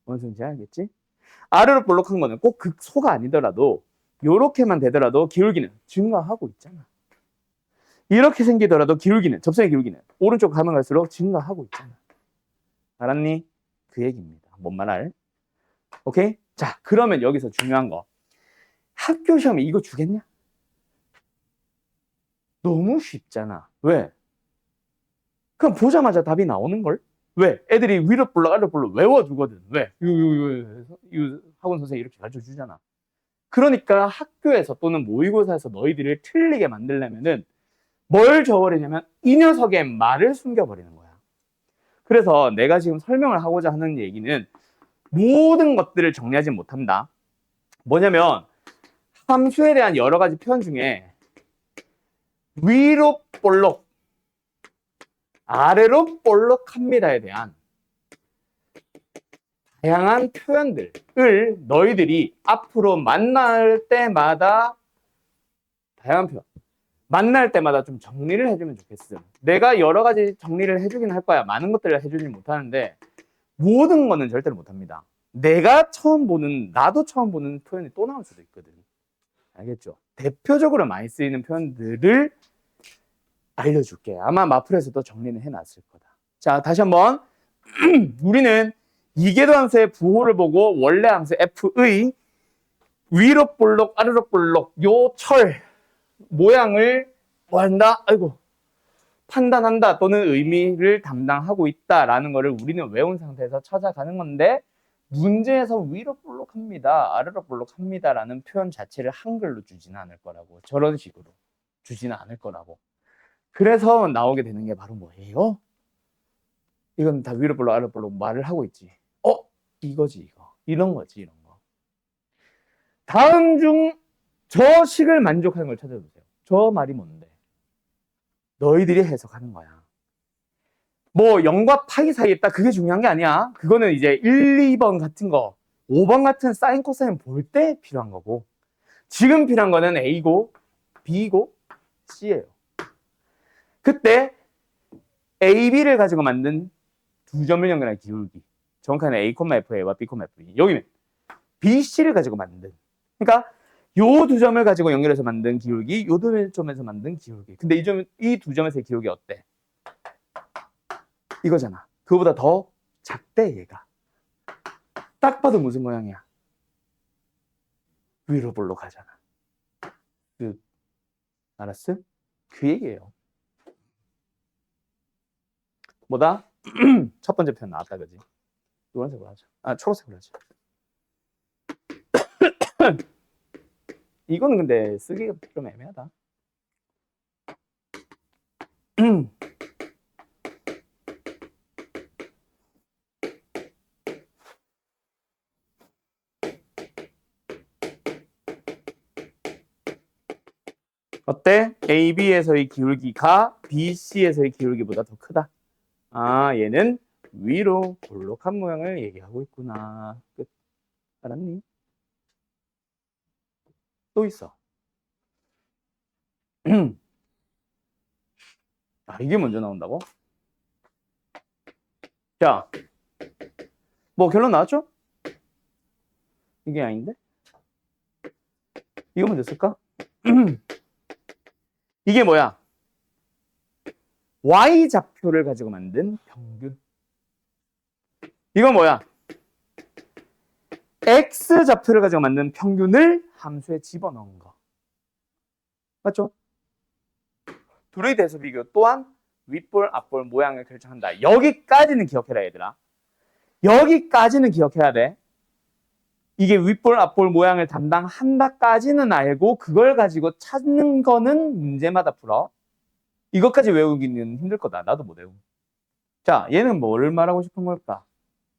뭔 소리인지 알겠지? 아래로 볼록한 거는 꼭 극소가 아니더라도 요렇게만 되더라도 기울기는 증가하고 있잖아. 이렇게 생기더라도 기울기는, 접선의 기울기는 오른쪽 가면 갈수록 증가하고 있잖아. 알았니? 그 얘기입니다. 뭔 말할? 오케이? 자, 그러면 여기서 중요한 거. 학교 시험에 이거 주겠냐? 너무 쉽잖아. 왜? 그럼 보자마자 답이 나오는걸? 왜? 애들이 위로 볼록 아래로 볼록 외워두거든. 왜? 이 학원 선생님이 이렇게 가르쳐주잖아. 그러니까 학교에서 또는 모의고사에서 너희들을 틀리게 만들려면은 뭘 줘버리냐면 이 녀석의 말을 숨겨버리는 거야. 그래서 내가 지금 설명을 하고자 하는 얘기는 모든 것들을 정리하지 못한다. 뭐냐면 함수에 대한 여러 가지 표현 중에 위로 볼록, 아래로 볼록합니다에 대한 다양한 표현들을 너희들이 앞으로 만날 때마다 다양한 표현, 만날 때마다 좀 정리를 해주면 좋겠음. 내가 여러 가지 정리를 해주긴 할 거야. 많은 것들을 해주진 못하는데 모든 거는 절대로 못합니다. 내가 처음 보는, 나도 처음 보는 표현이 또 나올 수도 있거든. 알겠죠? 대표적으로 많이 쓰이는 표현들을 알려줄게. 아마 마플에서도 정리는 해놨을 거다. 자, 다시 한번 우리는 이계도 함수의 부호를 보고 원래 함수 f의 위로 볼록 아래로 볼록 요 철 모양을 뭐 한다? 아이고, 판단한다 또는 의미를 담당하고 있다라는 거를 우리는 외운 상태에서 찾아가는 건데 문제에서 위로 볼록합니다, 아래로 볼록합니다라는 표현 자체를 한글로 주지는 않을 거라고. 저런 식으로 주지는 않을 거라고. 그래서 나오게 되는 게 바로 뭐예요? 이건 다 위로 볼록 아래로 볼록 말을 하고 있지. 이거지 이거. 이런 거지 이런 거. 다음 중 저 식을 만족하는 걸 찾아보세요. 저 말이 뭔데? 너희들이 해석하는 거야. 뭐 0과 파이 사이에 있다 그게 중요한 게 아니야. 그거는 이제 1, 2번 같은 거 5번 같은 사인 코사인 볼 때 필요한 거고 지금 필요한 거는 A고 B고 C예요. 그때 A, B를 가지고 만든 두 점을 연결한 기울기, 정확하게는 A, FA와 B, FE. 여기는 B, C를 가지고 만든, 그러니까 요 두 점을 가지고 연결해서 만든 기울기, 요 두 점에서 만든 기울기. 근데 이 두 점에서의 기울기 어때? 이거잖아. 그거보다 더 작대 얘가. 딱 봐도 무슨 모양이야? 위로 볼록하잖아. 알았어? 그 얘기예요. 뭐다? 첫 번째 표현 나왔다 그지? 노란색으로 하자. 초록색으로 하자. 이거는 근데 쓰기가 좀 애매하다. 어때? AB에서의 기울기가 BC에서의 기울기보다 더 크다. 아, 얘는 위로 볼록한 모양을 얘기하고 있구나. 끝. 알았니? 또 있어. 아, 이게 먼저 나온다고? 자, 뭐 결론 나왔죠? 이게 아닌데? 이거 먼저 쓸까? 이게 뭐야? Y좌표를 가지고 만든 평균. 이건 뭐야? X좌표를 가지고 만든 평균을 함수에 집어넣은 거. 맞죠? 둘의 대수 비교 또한 윗볼, 앞볼 모양을 결정한다. 여기까지는 기억해라, 얘들아. 여기까지는 기억해야 돼. 이게 윗볼, 앞볼 모양을 담당한다까지는 알고 그걸 가지고 찾는 거는 문제마다 풀어. 이것까지 외우기는 힘들 거다. 나도 못 외우. 자, 얘는 뭐를 말하고 싶은 걸까?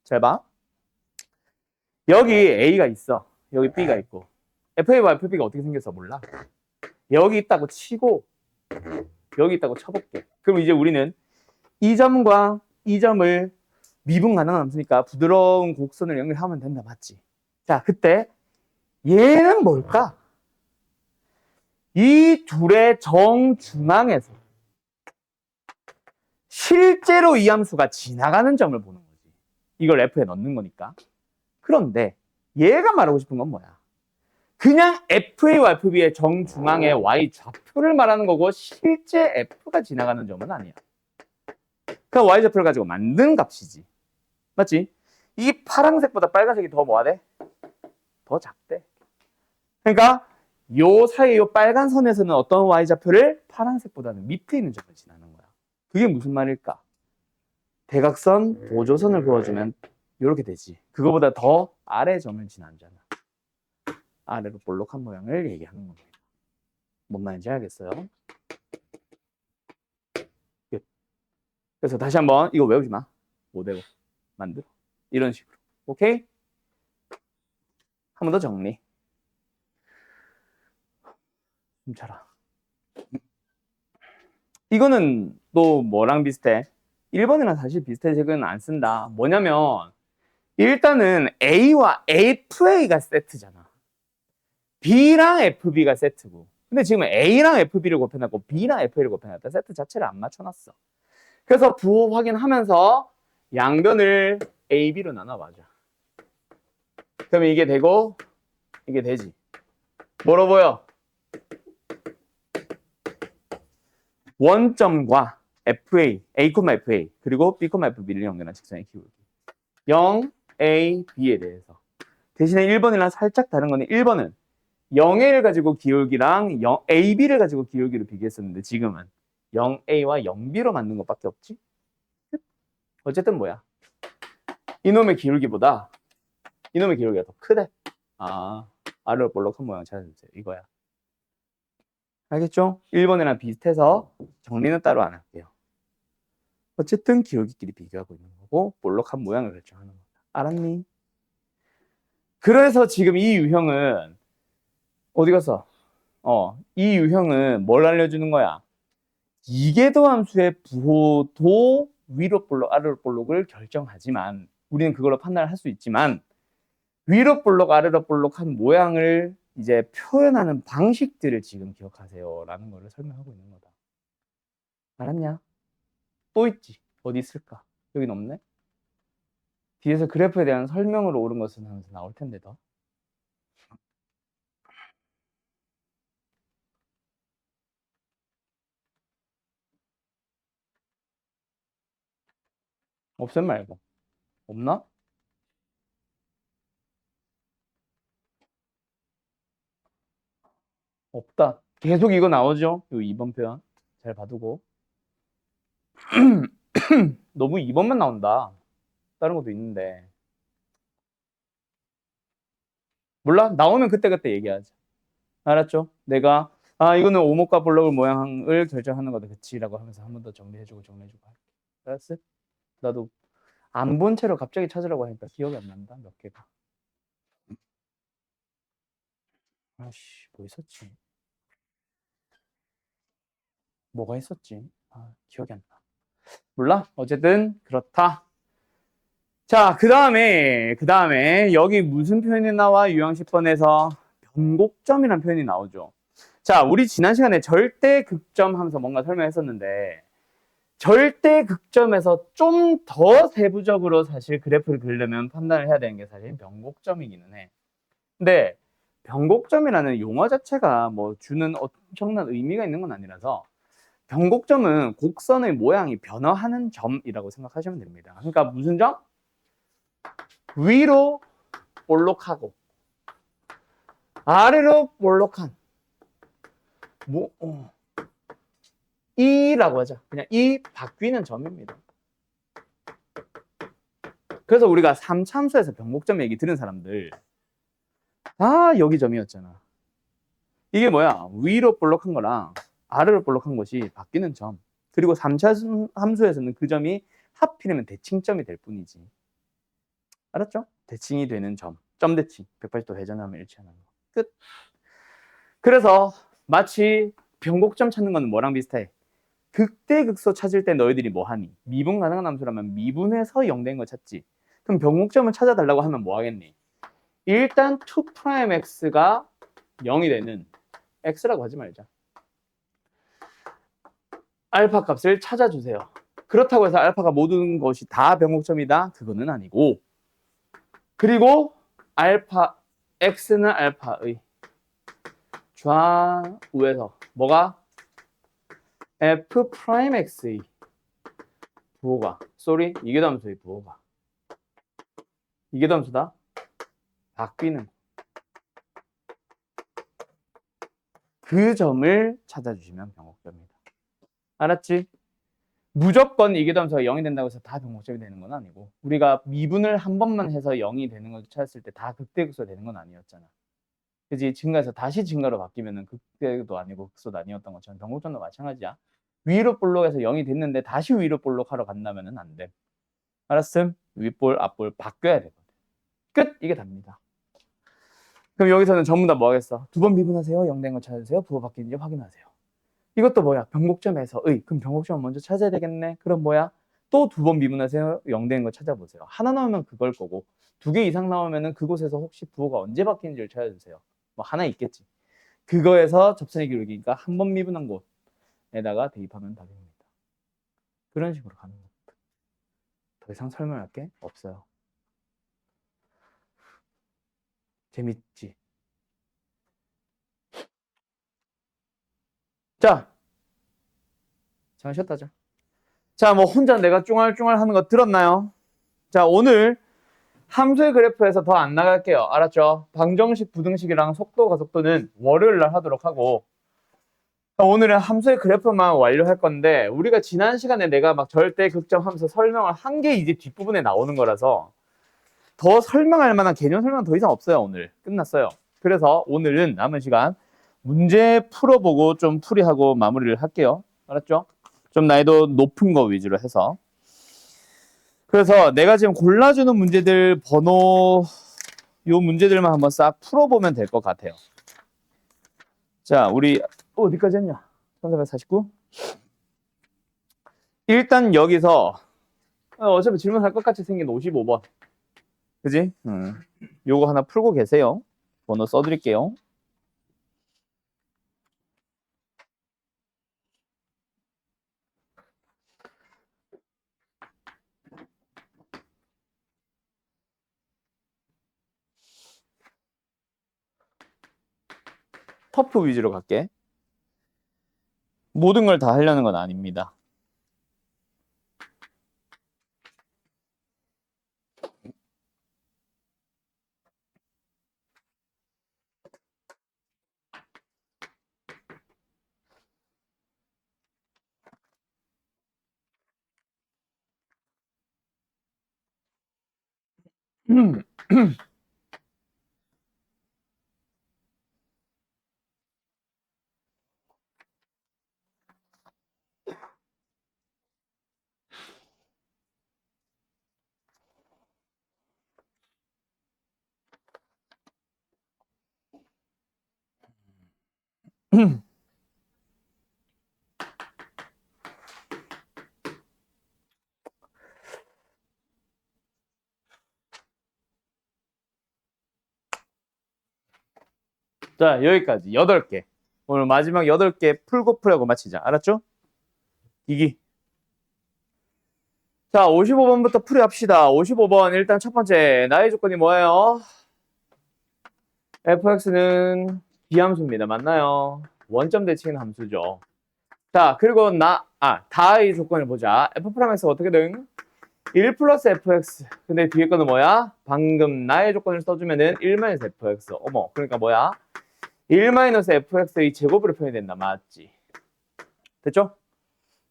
잘 봐. 여기 A가 있어. 여기 B가 있고. FA와 FB가 어떻게 생겼어? 몰라. 여기 있다고 치고 여기 있다고 쳐볼게. 그럼 이제 우리는 이 점과 이 점을 미분 가능한 함수니까 부드러운 곡선을 연결하면 된다. 맞지? 자, 그때 얘는 뭘까? 이 둘의 정중앙에서 실제로 이 함수가 지나가는 점을 보는 거지. 이걸 F에 넣는 거니까. 그런데 얘가 말하고 싶은 건 뭐야? 그냥 FA와 FB의 정중앙의 Y 좌표를 말하는 거고 실제 F가 지나가는 점은 아니야. 그 Y 좌표를 가지고 만든 값이지. 맞지? 이 파란색보다 빨간색이 더 뭐가 돼? 더 작대. 그러니까 요 사이에 요 빨간 선에서는 어떤 Y 좌표를 파란색보다는 밑에 있는 점을 지나는 거야. 그게 무슨 말일까? 대각선 보조선을 그어주면 이렇게 되지. 그거보다 더 아래 점을 지나잖아. 아래로 볼록한 모양을 얘기하는 겁니다. 뭔 말인지 알겠어요? 그래서 다시 한번 이거 외우지 마. 못 외워. 만들어. 이런 식으로. 오케이? 한 번 더 정리. 좀 자라. 이거는 또 뭐랑 비슷해? 1번이랑 사실 비슷해. 지금 안 쓴다. 뭐냐면 일단은 A와 FA가 세트잖아. B랑 FB가 세트고. 근데 지금 A랑 FB를 곱해놨고 B랑 FA를 곱해놨다. 세트 자체를 안 맞춰놨어. 그래서 부호 확인하면서 양변을 A, B로 나눠봐줘. 그러면 이게 되고 이게 되지. 뭐로 보여? 원점과 FA, A, FA 그리고 B, FB를 연결한 직선의 기울기 0, A, B에 대해서 대신에 1번이랑 살짝 다른 거는 1번은 0A를 가지고 기울기랑 AB를 가지고 기울기를 비교했었는데 지금은 0A와 0B로 만든 것밖에 없지? 어쨌든 뭐야? 이놈의 기울기보다 이놈의 기울기가 더 크대. 아, 아래로 볼록한 모양 찾아주세요. 이거야. 알겠죠? 1번이랑 비슷해서 정리는 따로 안 할게요. 어쨌든 기울기끼리 비교하고 있는 거고 볼록한 모양을 결정하는 거다. 알았니? 그래서 지금 이 유형은 어디 갔어? 이 유형은 뭘 알려주는 거야? 이계도 함수의 부호도 위로 볼록, 아래로 볼록을 결정하지만 우리는 그걸로 판단을 할 수 있지만 위로 볼록, 아래로 볼록한 모양을 이제 표현하는 방식들을 지금 기억하세요라는 거를 설명하고 있는 거다. 알았냐? 또 있지. 어디 있을까? 여긴 없네. 뒤에서 그래프에 대한 설명으로 옳은 것은 하면서 나올 텐데 더. 없음 말고. 없나? 없다. 계속 이거 나오죠? 요 2번 표현. 잘 봐두고. 너무 2번만 나온다. 다른 것도 있는데. 몰라? 나오면 그때그때 얘기하자. 알았죠? 내가 이거는 오목과 볼록 모양을 결정하는 거다. 그치라고 하면서 한 번 더 정리해주고 할게. 알았어? 나도 안 본 채로 갑자기 찾으라고 하니까 기억이 안 난다. 몇 개가. 아씨, 뭐 있었지? 뭐가 있었지? 기억이 안 나. 몰라? 어쨌든 그렇다. 자, 그 다음에 여기 무슨 표현이 나와? 유형 10번에서 변곡점이라는 표현이 나오죠. 자, 우리 지난 시간에 절대 극점 하면서 뭔가 설명했었는데 절대 극점에서 좀 더 세부적으로 사실 그래프를 그리려면 판단을 해야 되는 게 사실 변곡점이기는 해. 근데 변곡점이라는 용어 자체가 뭐 주는 엄청난 의미가 있는 건 아니라서 변곡점은 곡선의 모양이 변화하는 점이라고 생각하시면 됩니다. 그러니까 무슨 점? 위로 볼록하고 아래로 볼록한 이라고 하자. 그냥 이 바뀌는 점입니다. 그래서 우리가 3참수에서 변곡점 얘기 들은 사람들 여기 점이었잖아. 이게 뭐야? 위로 볼록한 거랑 아래로 볼록한 것이 바뀌는 점. 그리고 3차 함수에서는 그 점이 하필이면 대칭점이 될 뿐이지. 알았죠? 대칭이 되는 점. 점대칭. 180도 회전하면 일치하는 거. 끝. 그래서 마치 변곡점 찾는 거는 뭐랑 비슷해? 극대극소 찾을 때 너희들이 뭐 하니? 미분 가능한 함수라면 미분해서 0된 거 찾지. 그럼 변곡점을 찾아달라고 하면 뭐 하겠니? 일단 2'x가 0이 되는 x라고 하지 말자. 알파 값을 찾아주세요. 그렇다고 해서 알파가 모든 것이 다 변곡점이다? 그거는 아니고. 그리고 알파 x는 알파의 좌우에서 뭐가? f'x의 부호가 이계도함수의 부호가 이계도함수다 바뀌는 그 점을 찾아주시면 변곡점입니다. 알았지? 무조건 이계도함수가 0이 된다고 해서 다 변곡점이 되는 건 아니고 우리가 미분을 한 번만 해서 0이 되는 걸 찾았을 때 다 극대극소가 되는 건 아니었잖아. 그지? 증가해서 다시 증가로 바뀌면은 극대도 아니고 극소도 아니었던 것처럼 변곡점도 마찬가지야. 위로 볼록해서 0이 됐는데 다시 위로 볼록하러 간다면은 안 돼. 알았음? 윗볼, 앞볼 바뀌어야 되거든. 끝! 이게 답니다. 그럼 여기서는 전부 다 뭐 하겠어? 두 번 미분하세요. 0된 거 찾으세요. 부호 바뀌는지 확인하세요. 이것도 뭐야? 변곡점에서의. 그럼 변곡점 먼저 찾아야 되겠네. 그럼 뭐야? 또 두 번 미분하세요. 0된 거 찾아보세요. 하나 나오면 그걸 거고 2개 이상 나오면은 그곳에서 혹시 부호가 언제 바뀌는지를 찾아주세요. 뭐 하나 있겠지. 그거에서 접선의 기울기니까 한 번 미분한 곳에다가 대입하면 답입니다. 그런 식으로 가는 겁니다. 더 이상 설명할 게 없어요. 재밌지? 자, 잠깐 쉬었다 자. 자, 뭐 혼자 내가 쭝알쭝알 하는 거 들었나요? 자, 오늘 함수의 그래프에서 더 안 나갈게요. 알았죠? 방정식, 부등식이랑 속도, 가속도는 월요일 날 하도록 하고 오늘은 함수의 그래프만 완료할 건데 우리가 지난 시간에 내가 막 절대 극점 하면서 설명을 한 게 이제 뒷부분에 나오는 거라서 더 설명할 만한 개념 설명 더 이상 없어요. 오늘 끝났어요. 그래서 오늘은 남은 시간 문제 풀어보고 좀 풀이하고 마무리를 할게요. 알았죠? 좀 난이도 높은 거 위주로 해서 그래서 내가 지금 골라주는 문제들 번호 요 문제들만 한번 싹 풀어보면 될 것 같아요. 자, 우리 어디까지 했냐? 1449. 일단 여기서 어차피 질문할 것 같이 생긴 55번. 그지? 요거 하나 풀고 계세요. 번호 써드릴게요. 터프 위주로 갈게. 모든 걸 다 하려는 건 아닙니다. 자, 여기까지 8개. 오늘 마지막 8개 풀고 풀하고 마치자. 알았죠? 이기. 자, 55번부터 풀이합시다. 55번 일단 첫 번째 나의 조건이 뭐예요? fx는 기함수입니다. 맞나요? 원점 대칭 함수죠. 자, 그리고 다의 조건을 보자. f'x가 어떻게든 1 플러스 fx. 근데 뒤에 거는 뭐야? 방금 나의 조건을 써주면은 1 마이너스 fx. 어머, 그러니까 뭐야? 1 마이너스 fx의 제곱으로 표현이 된다. 맞지? 됐죠?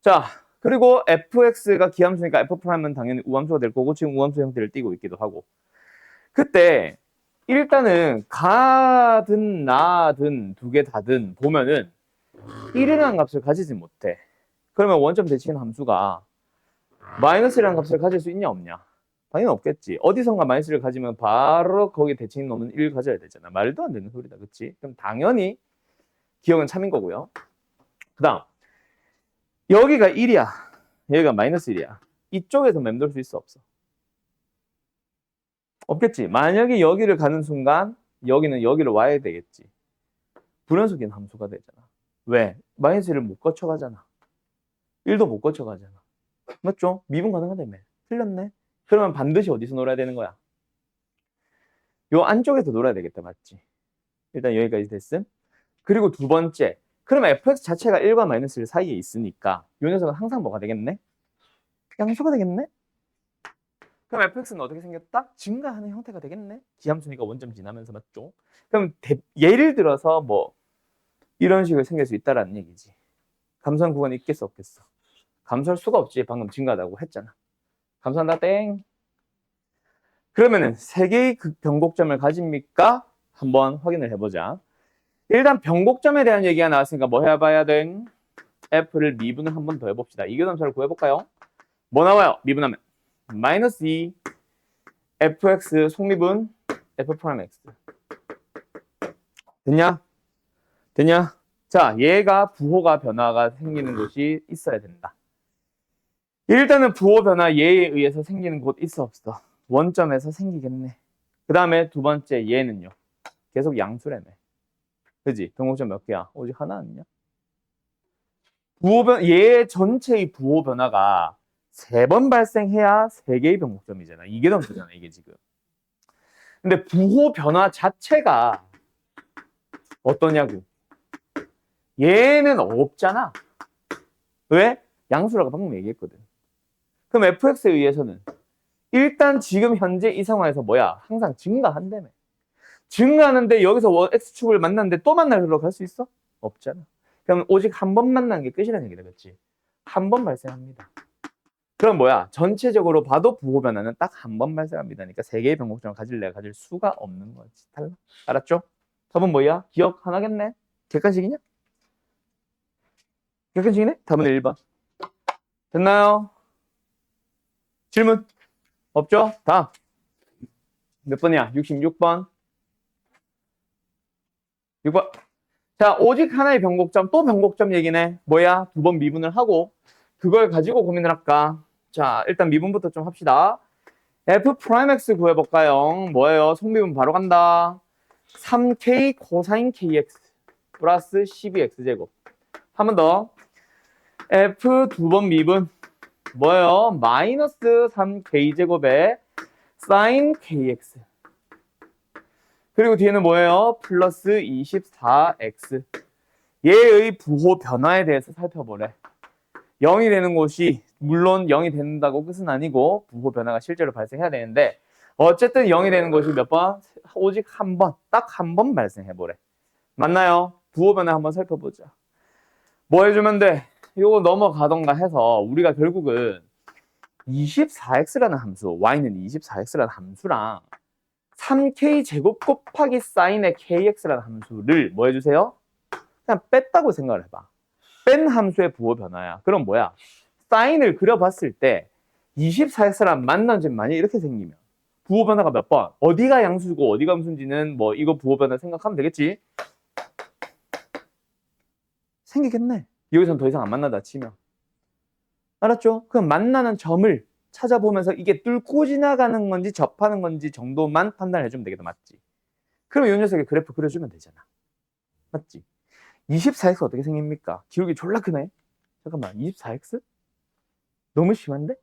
자, 그리고 fx가 기함수니까 f'은 당연히 우함수가 될 거고 지금 우함수 형태를 띠고 있기도 하고. 그때 일단은 가든 나든 두 개 다든 보면은 1이라는 값을 가지지 못해. 그러면 원점 대칭 함수가 마이너스라는 값을 가질 수 있냐 없냐? 당연히 없겠지. 어디선가 마이너스를 가지면 바로 거기 대칭 놈은 1 가져야 되잖아. 말도 안 되는 소리다. 그치? 그럼 당연히 기억은 참인 거고요. 그 다음 여기가 1이야. 여기가 마이너스 1이야. 이쪽에서 맴돌 수 있어 없어? 없겠지. 만약에 여기를 가는 순간 여기는 여기를 와야 되겠지. 불연속인 함수가 되잖아. 왜? 마이너스 1을 못 거쳐가잖아. 1도 못 거쳐가잖아. 맞죠? 미분 가능하다며. 틀렸네. 그러면 반드시 어디서 놀아야 되는 거야? 요 안쪽에서 놀아야 되겠다. 맞지? 일단 여기까지 됐음. 그리고 두 번째. 그러면 fx 자체가 1과 마이너스 1 사이에 있으니까 요 녀석은 항상 뭐가 되겠네? 양수가 되겠네? 그럼 fx는 어떻게 생겼다? 증가하는 형태가 되겠네? 기함수니까 원점 지나면서 맞죠? 그럼 예를 들어서 뭐 이런 식으로 생길 수 있다라는 얘기지. 감소한 구간이 있겠어 없겠어? 감소할 수가 없지. 방금 증가하다고 했잖아. 감소한다 땡. 그러면은 세 개의 변곡점을 가집니까? 한번 확인을 해보자. 일단 변곡점에 대한 얘기가 나왔으니까 뭐 해봐야 돼? f를 미분을 한 번 더 해봅시다. 이교점수를 구해볼까요? 뭐 나와요? 미분하면 마이너스 2 fx 속미분 f'(x) 됐냐? 됐냐? 자, 얘가 부호가 변화가 생기는 곳이 있어야 된다. 일단은 부호 변화 얘에 의해서 생기는 곳 있어 없어? 원점에서 생기겠네. 그 다음에 두 번째 얘는요. 계속 양수라며. 그지? 변곡점 몇 개야? 오직 하나 아니냐? 얘 전체의 부호 변화가 3번 발생해야 3개의 변곡점이잖아. 이게 넘치잖아, 이게 지금. 근데 부호 변화 자체가 어떠냐고. 얘는 없잖아. 왜? 양수라고 방금 얘기했거든. 그럼 fx에 의해서는 일단 지금 현재 이 상황에서 뭐야? 항상 증가한다며. 증가하는데 여기서 x축을 만났는데 또 만나러 갈 수 있어? 없잖아. 그럼 오직 한 번 만난 게 끝이라는 얘기다. 그렇지? 한 번 발생합니다. 그럼 뭐야? 전체적으로 봐도 부호 변화는 딱 한 번 발생합니다. 그러니까 3개의 변곡점을 가질 수가 없는 거지. 달라. 알았죠? 답은 뭐야? 기억 하나겠네? 객관식이냐? 객관식이네? 답은 1번. 됐나요? 질문? 없죠? 다음. 몇 번이야? 66번. 6번. 자, 오직 하나의 변곡점, 또 변곡점 얘기네. 뭐야? 2번 미분을 하고 그걸 가지고 고민을 할까? 자, 일단 미분부터 좀 합시다. f'x 구해볼까요? 뭐예요? 속미분 바로 간다. 3k 코사인 kx 플러스 12x제곱. 한 번 더. f 2번 미분 뭐예요? 마이너스 3k제곱에 사인 kx. 그리고 뒤에는 뭐예요? 플러스 24x. 얘의 부호 변화에 대해서 살펴보래. 0이 되는 곳이 물론 0이 된다고 끝은 아니고 부호 변화가 실제로 발생해야 되는데 어쨌든 0이 되는 곳이 몇 번? 오직 한 번, 딱 한 번 발생해보래. 맞나요? 부호 변화 한번 살펴보자. 뭐 해주면 돼? 이거 넘어가던가 해서 우리가 결국은 24x라는 함수, y는 24x라는 함수랑 3k 제곱 곱하기 사인의 kx라는 함수를 뭐 해주세요? 그냥 뺐다고 생각을 해봐. 뺀 함수의 부호 변화야. 그럼 뭐야? 사인을 그려봤을 때 24x랑 만남집 만약 이렇게 생기면 부호 변화가 몇 번? 어디가 양수고 어디가 함수인지는 뭐 이거 부호 변화 생각하면 되겠지? 생기겠네. 여기선 더 이상 안 만나다 치면. 알았죠? 그럼 만나는 점을 찾아보면서 이게 뚫고 지나가는 건지 접하는 건지 정도만 판단해 주면 되겠다. 맞지? 그럼 이 녀석의 그래프 그려주면 되잖아. 맞지? 24x 어떻게 생깁니까? 기울기 졸라 크네. 잠깐만, 24x? 너무 심한데?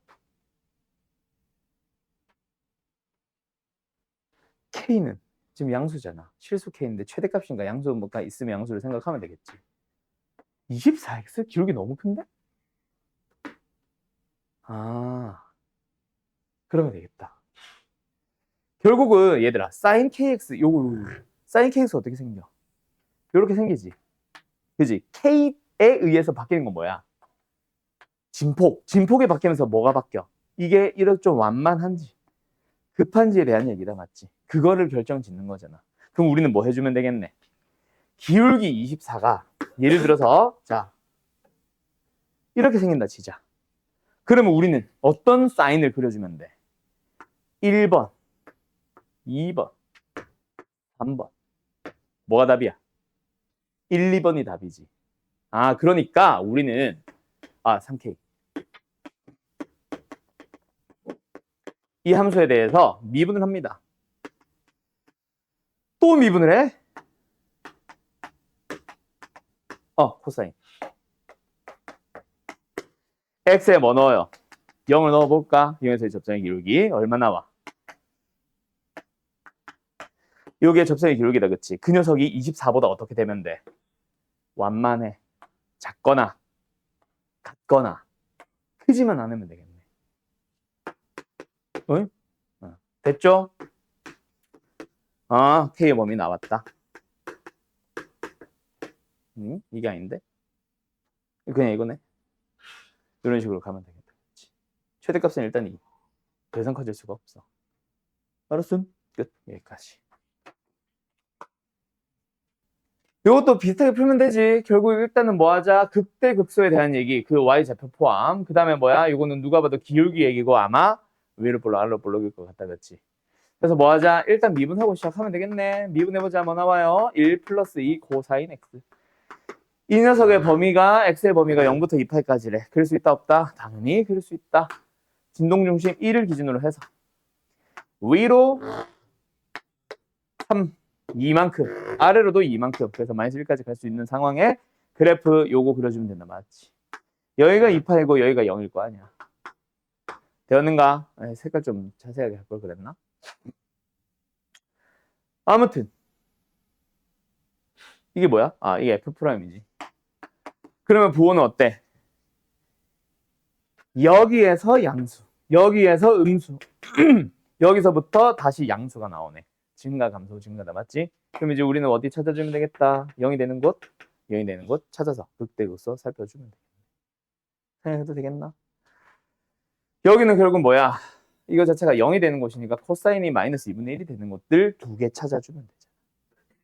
K는 지금 양수잖아. 실수 K인데 최대값인가 양수가 있으면 양수를 생각하면 되겠지. 24x? 기울기 너무 큰데? 아, 그러면 되겠다. 결국은 얘들아, sin kx, sin kx 어떻게 생겨? 요렇게 생기지. 그지? K에 의해서 바뀌는 건 뭐야? 진폭. 진폭이 바뀌면서 뭐가 바뀌어? 이게 이렇게 좀 완만한지, 급한지에 대한 얘기다, 맞지? 그거를 결정 짓는 거잖아. 그럼 우리는 뭐 해주면 되겠네? 기울기 24가, 예를 들어서, 자, 이렇게 생긴다, 치자. 그러면 우리는 어떤 사인을 그려주면 돼? 1번, 2번, 3번. 뭐가 답이야? 1, 2번이 답이지. 아, 그러니까 우리는 3K. 이 함수에 대해서 미분을 합니다. 또 미분을 해? 코사인. x에 뭐 넣어요? 0을 넣어볼까? 0에서의 접선의 기울기 얼마 나와? 여기에 접선의 기울기다, 그치? 그 녀석이 24보다 어떻게 되면 돼? 완만해. 작거나 같거나 크지만 않으면 되겠네. 응? 됐죠? K의 범위 나왔다. 이게 아닌데? 그냥 이거네. 이런 식으로 가면 되겠다. 최대값은 일단 2. 더 이상 커질 수가 없어. 알았음? 끝. 여기까지. 이것도 비슷하게 풀면 되지. 결국 일단은 뭐 하자? 극대 극소에 대한 얘기. 그 Y좌표 포함. 그 다음에 뭐야? 이거는 누가 봐도 기울기 얘기고 아마 위로 볼록 아래로 볼록일 것 같다. 그렇지? 그래서 뭐 하자? 일단 미분하고 시작하면 되겠네. 미분해보자. 뭐 나와요? 1 플러스 2 코사인 X. 이 녀석의 범위가 X의 범위가 0부터 2파이까지래. 그럴 수 있다 없다? 당연히 그럴 수 있다. 진동중심 1을 기준으로 해서 위로 3, 2만큼 아래로도 2만큼 그래서 마이너스 1까지 갈 수 있는 상황에 그래프 요거 그려주면 된다. 맞지? 여기가 2파이고 여기가 0일 거 아니야. 되었는가? 색깔 좀 자세하게 할 걸 그랬나? 아무튼 이게 뭐야? 이게 F'이지. 그러면 부호는 어때? 여기에서 양수, 여기에서 음수, 여기서부터 다시 양수가 나오네. 증가, 감소, 증가다. 맞지? 그럼 이제 우리는 어디 찾아주면 되겠다? 0이 되는 곳, 0이 되는 곳 찾아서 극대극소 살펴주면 되겠네. 생각해도 되겠나? 여기는 결국 뭐야? 이거 자체가 0이 되는 곳이니까 코사인이 마이너스 2분의 1이 되는 곳들 2개 찾아주면 되잖아.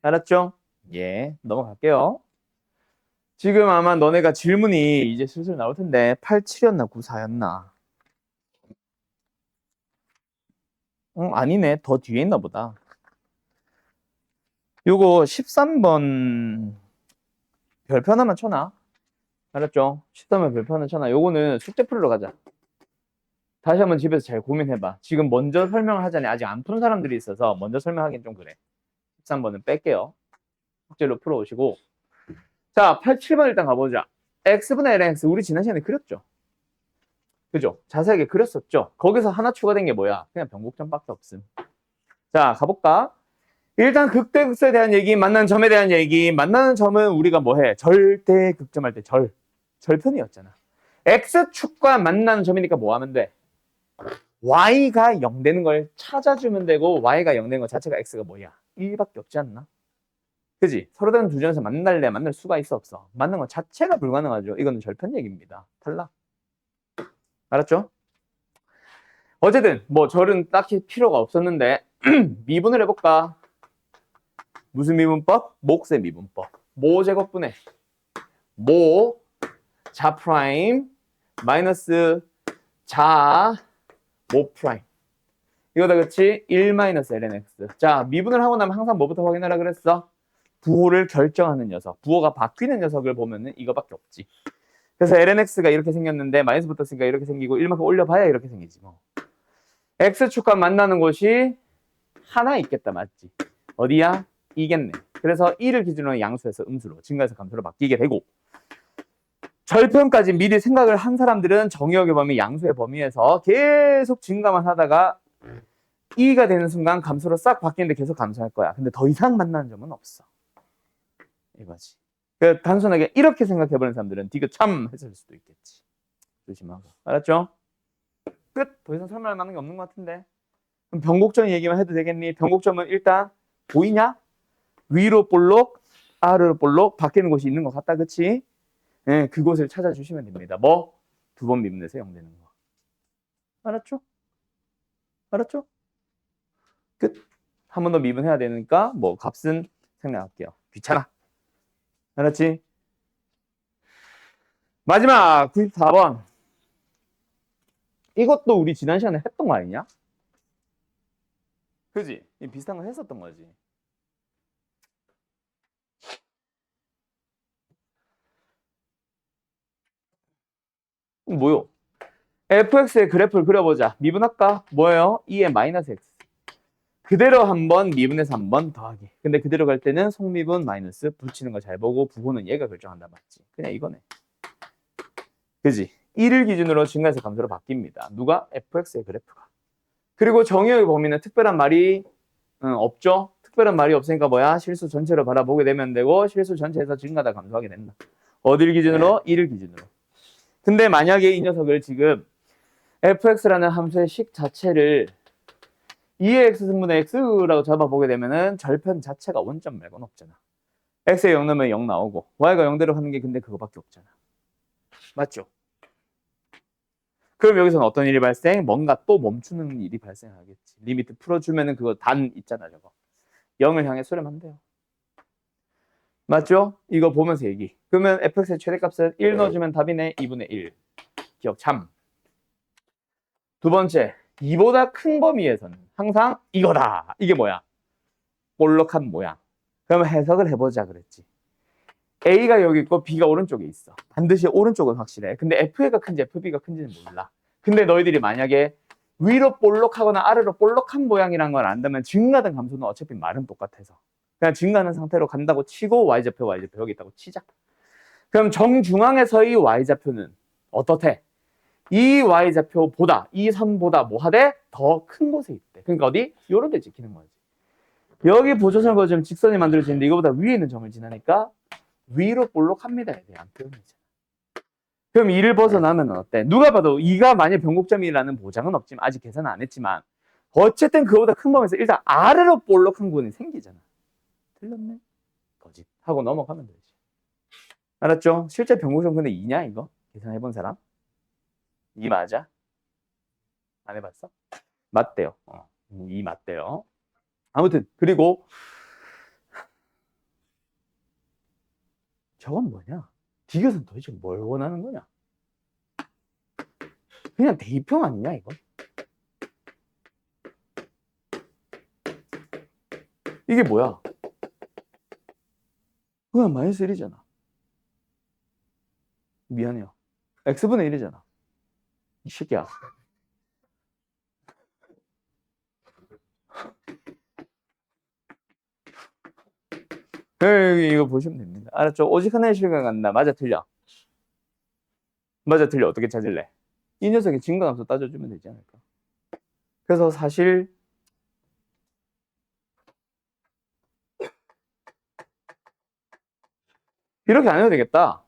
알았죠? 예, 넘어갈게요. 지금 아마 너네가 질문이 이제 슬슬 나올 텐데 87였나 94였나? 아니네. 더 뒤에 있나 보다. 요거 13번 별표 하나만 쳐놔. 알았죠? 13번 별표 하나 쳐놔. 요거는 숙제 풀으러 가자. 다시 한번 집에서 잘 고민해봐. 지금 먼저 설명을 하자니 아직 안 푼 사람들이 있어서 먼저 설명하기는 좀 그래. 13번은 뺄게요. 숙제로 풀어오시고. 자, 87번 일단 가보자. x분의 lnx 우리 지난 시간에 그렸죠? 그죠? 자세하게 그렸었죠? 거기서 하나 추가된 게 뭐야? 그냥 변곡점밖에 없음. 자, 가볼까? 일단 극대극소에 대한 얘기, 만나는 점에 대한 얘기. 만나는 점은 우리가 뭐 해? 절대 극점할 때 절편이었잖아. x축과 만나는 점이니까 뭐 하면 돼? y가 0 되는 걸 찾아주면 되고 y가 0 되는 것 자체가 x가 뭐야? 1밖에 없지 않나? 그지? 서로 다른 두 점에서 만날 수가 있어 없어? 만난 것 자체가 불가능하죠. 이거는 절편 얘기입니다. 탈락. 알았죠? 어쨌든 뭐 절은 딱히 필요가 없었는데 미분을 해볼까? 무슨 미분법? 몫의 미분법. 모 제곱분의 모 자 프라임 마이너스 자 모 프라임. 이거다 그치? 1 마이너스 ln x. 자, 미분을 하고 나면 항상 뭐부터 확인하라 그랬어? 부호를 결정하는 녀석, 부호가 바뀌는 녀석을 보면은 이거밖에 없지. 그래서 lnx가 이렇게 생겼는데 마이너스 붙었으니까 이렇게 생기고 1만큼 올려봐야 이렇게 생기지 뭐. x축과 만나는 곳이 하나 있겠다, 맞지? 어디야? 이겠네. 그래서 1을 기준으로 양수에서 음수로, 증가해서 감소로 바뀌게 되고, 절편까지 미리 생각을 한 사람들은 정의역의 범위, 양수의 범위에서 계속 증가만 하다가 2가 되는 순간 감소로 싹 바뀌는데 계속 감소할 거야. 근데 더 이상 만나는 점은 없어. 이거지. 그 단순하게 이렇게 생각해보는 사람들은 디귿 참 했을 수도 있겠지. 조심하고. 알았죠? 끝. 더 이상 설명할 만한 게 없는 것 같은데. 그럼 변곡점 얘기만 해도 되겠니? 변곡점은 일단 보이냐? 위로 볼록, 아래로 볼록 바뀌는 곳이 있는 것 같다, 그치? 네, 그곳을 찾아주시면 됩니다. 뭐? 2번 미분에서 0 되는 거. 알았죠? 알았죠? 끝. 한 번 더 미분해야 되니까 뭐 값은 생략할게요. 귀찮아. 알았지? 마지막 94번. 이것도 우리 지난 시간에 했던 거 아니냐? 그지? 비슷한 거 했었던 거지. 뭐요? fx의 그래프를 그려보자. 미분할까? 뭐예요? 2의 마이너스 x. 그대로 한번 미분해서 한번 더하기. 근데 그대로 갈 때는 속미분 마이너스 붙이는 거 잘 보고 부호는 얘가 결정한다, 맞지? 그냥 이거네. 그지? 1을 기준으로 증가해서 감소로 바뀝니다. 누가? fx의 그래프가. 그리고 정의역의 범위는 특별한 말이 없죠? 특별한 말이 없으니까 뭐야? 실수 전체로 바라보게 되면 되고 실수 전체에서 증가다 감소하게 된다. 어딜 기준으로? 1을 기준으로. 근데 만약에 이 녀석을 지금 fx라는 함수의 식 자체를 2의 x승분의 x라고 잡아보게 되면은 절편 자체가 원점 말고는 없잖아. x에 0 넣으면 0 나오고 y가 0대로 하는 게 근데 그거밖에 없잖아. 맞죠? 그럼 여기서는 어떤 일이 발생? 뭔가 또 멈추는 일이 발생하겠지. 리미트 풀어주면은 그거 단 있잖아, 저거. 0을 향해 수렴하면 돼요. 맞죠? 이거 보면서 얘기. 그러면 fx의 최대값은 1 넣어주면 답이네. 2분의 1. 기억 참. 두 번째, 2보다 큰 범위에서는 항상 이거다. 이게 뭐야? 볼록한 모양. 그러면 해석을 해보자 그랬지. A가 여기 있고 B가 오른쪽에 있어. 반드시 오른쪽은 확실해. 근데 FA가 큰지 FB가 큰지는 몰라. 근데 너희들이 만약에 위로 볼록하거나 아래로 볼록한 모양이란 걸 안다면 증가된 감소는 어차피 말은 똑같아서 그냥 증가하는 상태로 간다고 치고 Y좌표 여기 있다고 치자. 그럼 정중앙에서의 Y좌표는 어떻대? 이 Y좌표보다 이 선보다 뭐 하되? 더 큰 곳에 있대. 그러니까 어디? 요런 데 찍히는 거지. 여기 보조선을 그어주면 직선이 만들어지는데 이거보다 위에 있는 점을 지나니까 위로 볼록합니다에 대한 표현이죠. 그럼 2를 벗어나면 어때? 누가 봐도 2가 만약 변곡점이라는 보장은 없지만 아직 계산은 안 했지만 어쨌든 그거보다 큰 범위에서 일단 아래로 볼록한 구간이 생기잖아. 틀렸네? 거짓 하고 넘어가면 되지. 알았죠? 실제 변곡점 근데 2냐 이거? 계산해본 사람? 2 맞아? 안 해봤어? 맞대요. 2 맞대요. 아무튼 그리고 저건 뭐냐? 디귿은 도대체 뭘 원하는 거냐? 그냥 대입형 아니냐 이거? 이게 뭐야? 그냥 마이너스 1이잖아. 미안해요. x분의 1이잖아. 이 새끼야. 이거 보시면 됩니다. 알았죠? 오직 하나의 실과 간다. 맞아, 틀려? 맞아, 틀려. 어떻게 찾을래? 이 녀석의 증가함수 따져주면 되지 않을까? 그래서 사실 이렇게 안 해도 되겠다.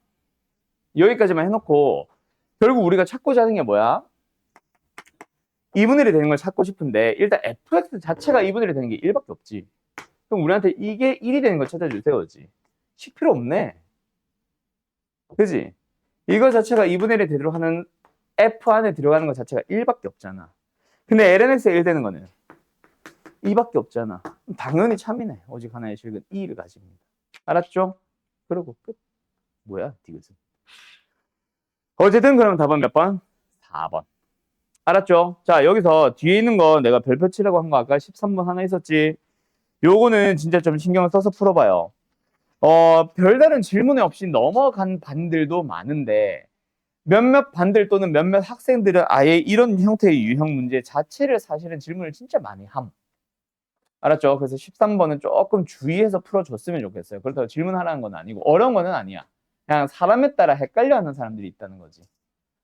여기까지만 해놓고 결국 우리가 찾고자 하는 게 뭐야? 2분의 1이 되는 걸 찾고 싶은데 일단 fx 자체가 2분의 1이 되는 게 1밖에 없지. 그럼 우리한테 이게 1이 되는 걸 찾아주세요지. 식 필요 없네. 그지? 이거 자체가 2분의 1이 되도록 하는 f 안에 들어가는 것 자체가 1밖에 없잖아. 근데 lnx에 1 되는 거는 2밖에 없잖아. 당연히 참이네. 오직 하나의 실근 2를 가집니다. 알았죠? 그러고 끝. 뭐야, 디귿은. 어쨌든 그럼 답은 몇 번? 4번. 알았죠? 자, 여기서 뒤에 있는 거 내가 별표 치라고 한 거 아까 13번 하나 있었지? 요거는 진짜 좀 신경을 써서 풀어봐요. 별다른 질문이 없이 넘어간 반들도 많은데 몇몇 반들 또는 몇몇 학생들은 아예 이런 형태의 유형 문제 자체를 사실은 질문을 진짜 많이 함. 알았죠? 그래서 13번은 조금 주의해서 풀어줬으면 좋겠어요. 그렇다고 질문하라는 건 아니고 어려운 거는 아니야. 그냥 사람에 따라 헷갈려하는 사람들이 있다는 거지.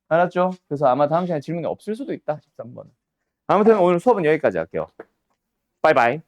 알았죠? 그래서 아마 다음 시간에 질문이 없을 수도 있다. 13번은. 아무튼 오늘 수업은 여기까지 할게요. 바이바이.